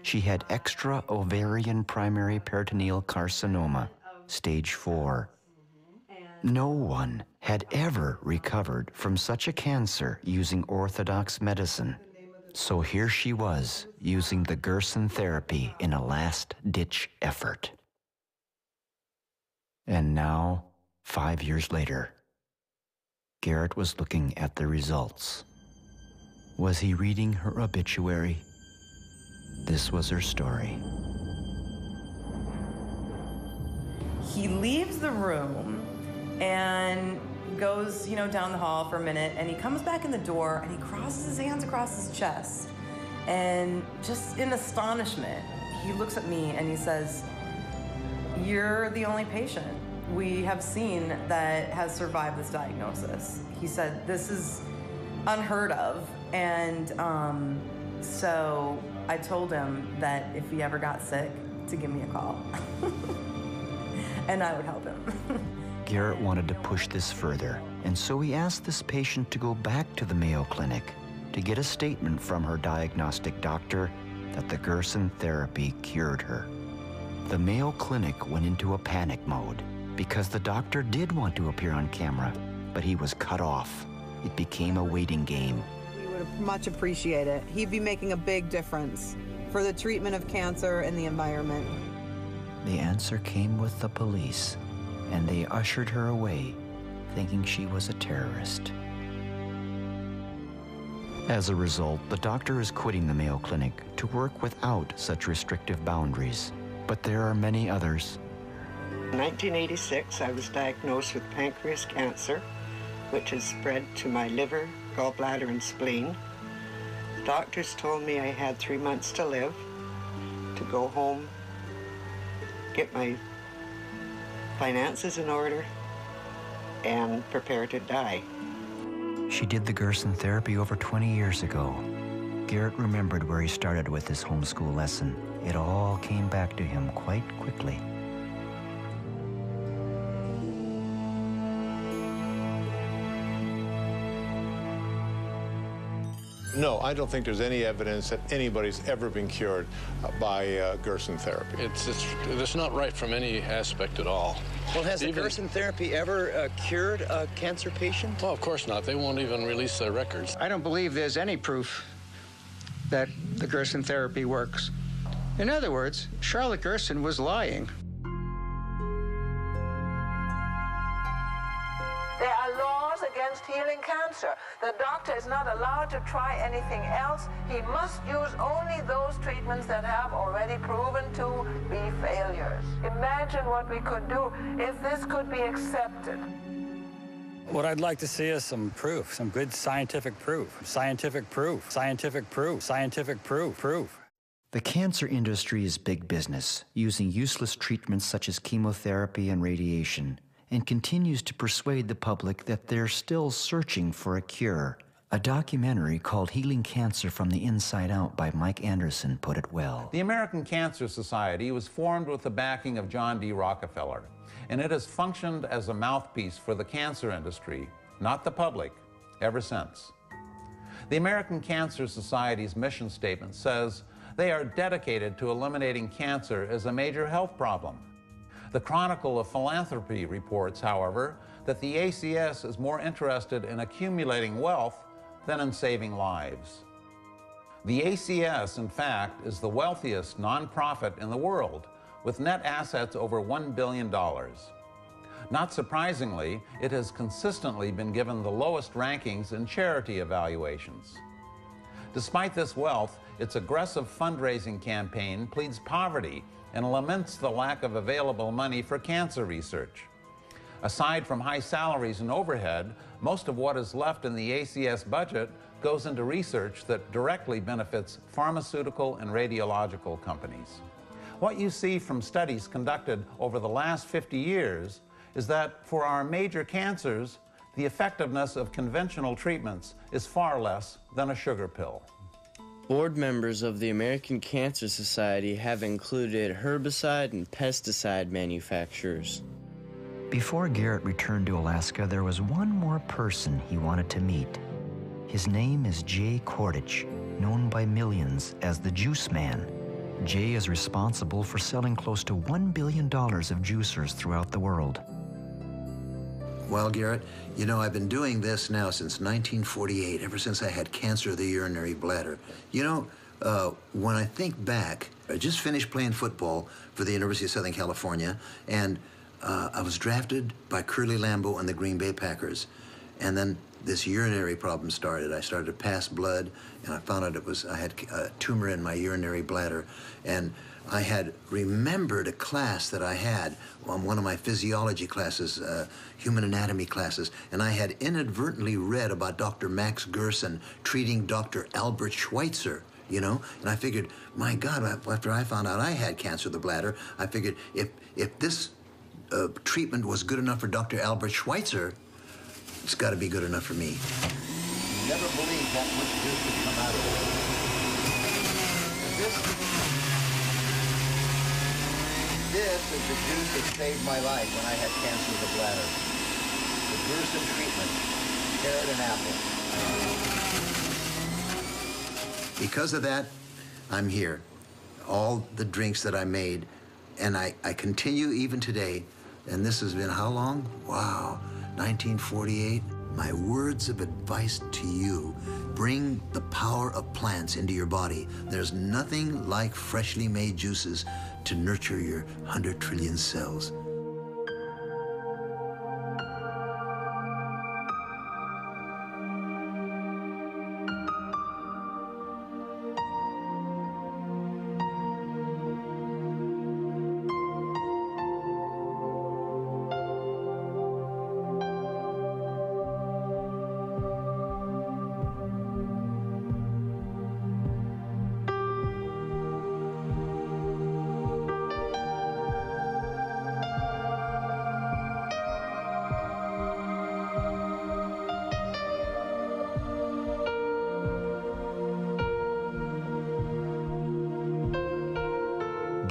She had extra ovarian primary peritoneal carcinoma, stage 4. No one had ever recovered from such a cancer using orthodox medicine. So here she was, using the Gerson therapy in a last-ditch effort. And now, 5 years later, Garet was looking at the results. Was he reading her obituary? This was her story. He leaves the room and goes, down the hall for a minute, and he comes back in the door and he crosses his hands across his chest. And just in astonishment, he looks at me and he says, "You're the only patient we have seen that has survived this diagnosis." He said, "This is unheard of." And so I told him that if he ever got sick, to give me a call. And I would help him. Garet wanted to push this further, and so he asked this patient to go back to the Mayo Clinic to get a statement from her diagnostic doctor that the Gerson therapy cured her. The Mayo Clinic went into a panic mode because the doctor did want to appear on camera, but he was cut off. It became a waiting game. We would much appreciate it. He'd be making a big difference for the treatment of cancer and the environment. The answer came with the police, and they ushered her away thinking she was a terrorist. As a result, the doctor is quitting the Mayo Clinic to work without such restrictive boundaries. But there are many others. In 1986, I was diagnosed with pancreas cancer, which has spread to my liver, gallbladder, and spleen. The doctors told me I had 3 months to live, to go home, get my finances in order, and prepare to die. She did the Gerson therapy over 20 years ago. Garet remembered where he started with his homeschool lesson. It all came back to him quite quickly. No, I don't think there's any evidence that anybody's ever been cured by Gerson therapy. It's not right from any aspect at all. Well, has the Gerson therapy ever cured a cancer patient? Well, of course not. They won't even release their records. I don't believe there's any proof that the Gerson therapy works. In other words, Charlotte Gerson was lying. There are laws against healing cancer. The doctor is not allowed to try anything else. He must use only those treatments that have already proven to be failures. Imagine what we could do if this could be accepted. What I'd like to see is some proof, some good scientific proof. Scientific proof, scientific proof, scientific proof. The cancer industry is big business, using useless treatments such as chemotherapy and radiation, and continues to persuade the public that they're still searching for a cure. A documentary called Healing Cancer from the Inside Out by Mike Anderson put it well. The American Cancer Society was formed with the backing of John D. Rockefeller, and it has functioned as a mouthpiece for the cancer industry, not the public, ever since. The American Cancer Society's mission statement says they are dedicated to eliminating cancer as a major health problem. The Chronicle of Philanthropy reports, however, that the ACS is more interested in accumulating wealth than in saving lives. The ACS, in fact, is the wealthiest nonprofit in the world, with net assets over $1 billion. Not surprisingly, it has consistently been given the lowest rankings in charity evaluations. Despite this wealth, its aggressive fundraising campaign pleads poverty and laments the lack of available money for cancer research. Aside from high salaries and overhead, most of what is left in the ACS budget goes into research that directly benefits pharmaceutical and radiological companies. What you see from studies conducted over the last 50 years is that for our major cancers, the effectiveness of conventional treatments is far less than a sugar pill. Board members of the American Cancer Society have included herbicide and pesticide manufacturers. Before Garet returned to Alaska, there was one more person he wanted to meet. His name is Jay Kordich, known by millions as the Juice Man. Jay is responsible for selling close to $1 billion of juicers throughout the world. Well, Garet, you know, I've been doing this now since 1948, ever since I had cancer of the urinary bladder. You know, when I think back, I just finished playing football for the University of Southern California, and I was drafted by Curly Lambeau and the Green Bay Packers. And then this urinary problem started. I started to pass blood, and I found out I had a tumor in my urinary bladder. And I had remembered a class that I had on one of my physiology classes, human anatomy classes, and I had inadvertently read about Dr. Maksa Gersona treating Dr. Albert Schweitzer, you know? And I figured, my God, after I found out I had cancer of the bladder, I figured if this treatment was good enough for Dr. Albert Schweitzer, it's got to be good enough for me. Never believed that much good could come out of it. This is the juice that saved my life when I had cancer of the bladder. The Gerson treatment, carrot and apple. Because of that, I'm here. All the drinks that I made, and I continue even today, and this has been how long? Wow, 1948. My words of advice to you: bring the power of plants into your body. There's nothing like freshly made juices to nurture your 100 trillion cells.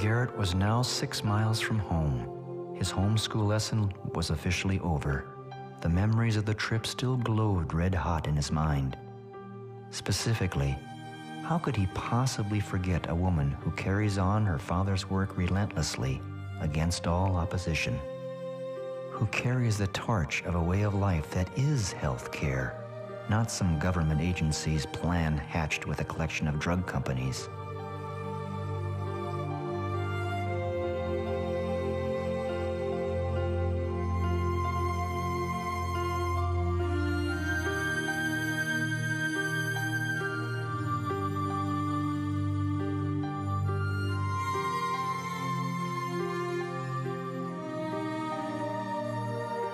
Garet was now 6 miles from home. His homeschool lesson was officially over. The memories of the trip still glowed red hot in his mind. Specifically, how could he possibly forget a woman who carries on her father's work relentlessly against all opposition? Who carries the torch of a way of life that is health care, not some government agency's plan hatched with a collection of drug companies?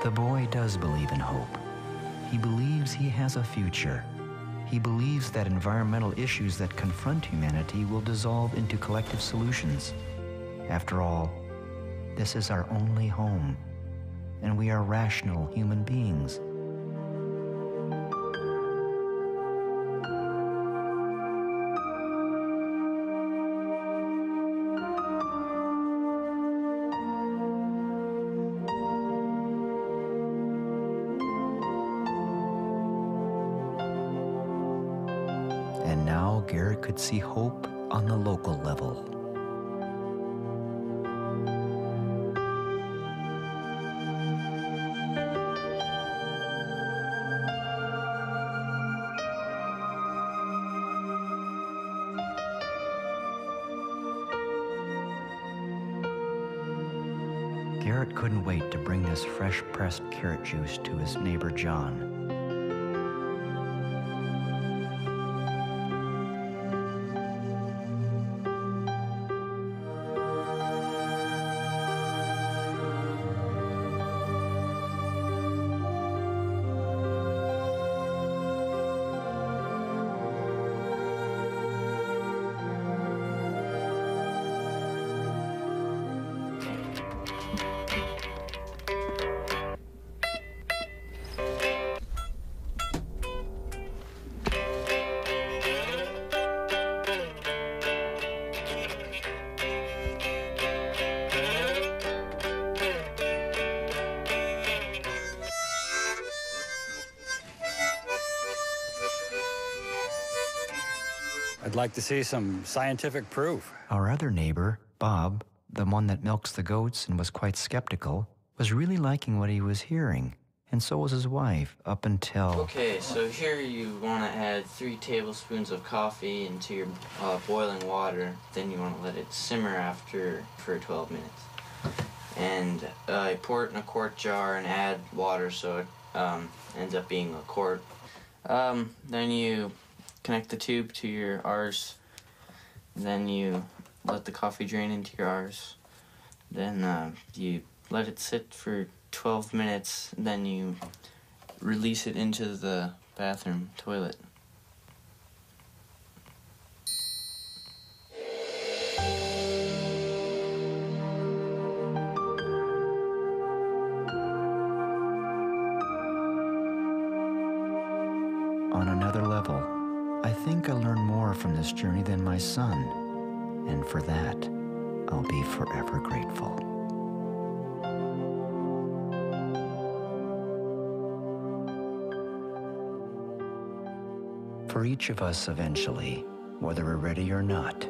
The boy does believe in hope. He believes he has a future. He believes that environmental issues that confront humanity will dissolve into collective solutions. After all, this is our only home, and we are rational human beings. And now Garet could see hope on the local level. Garet couldn't wait to bring this fresh-pressed carrot juice to his neighbor John. I'd like to see some scientific proof. Our other neighbor, Bob, the one that milks the goats and was quite skeptical, was really liking what he was hearing, and so was his wife, up until... Okay, so here you want to add 3 tablespoons of coffee into your boiling water. Then you want to let it simmer for 12 minutes. And pour it in a quart jar and add water so it ends up being a quart. Then you connect the tube to your R's. Then you let the coffee drain into your R's. Then you let it sit for 12 minutes. Then you release it into the bathroom toilet. On another level, I think I learned more from this journey than my son, and for that, I'll be forever grateful. For each of us eventually, whether we're ready or not,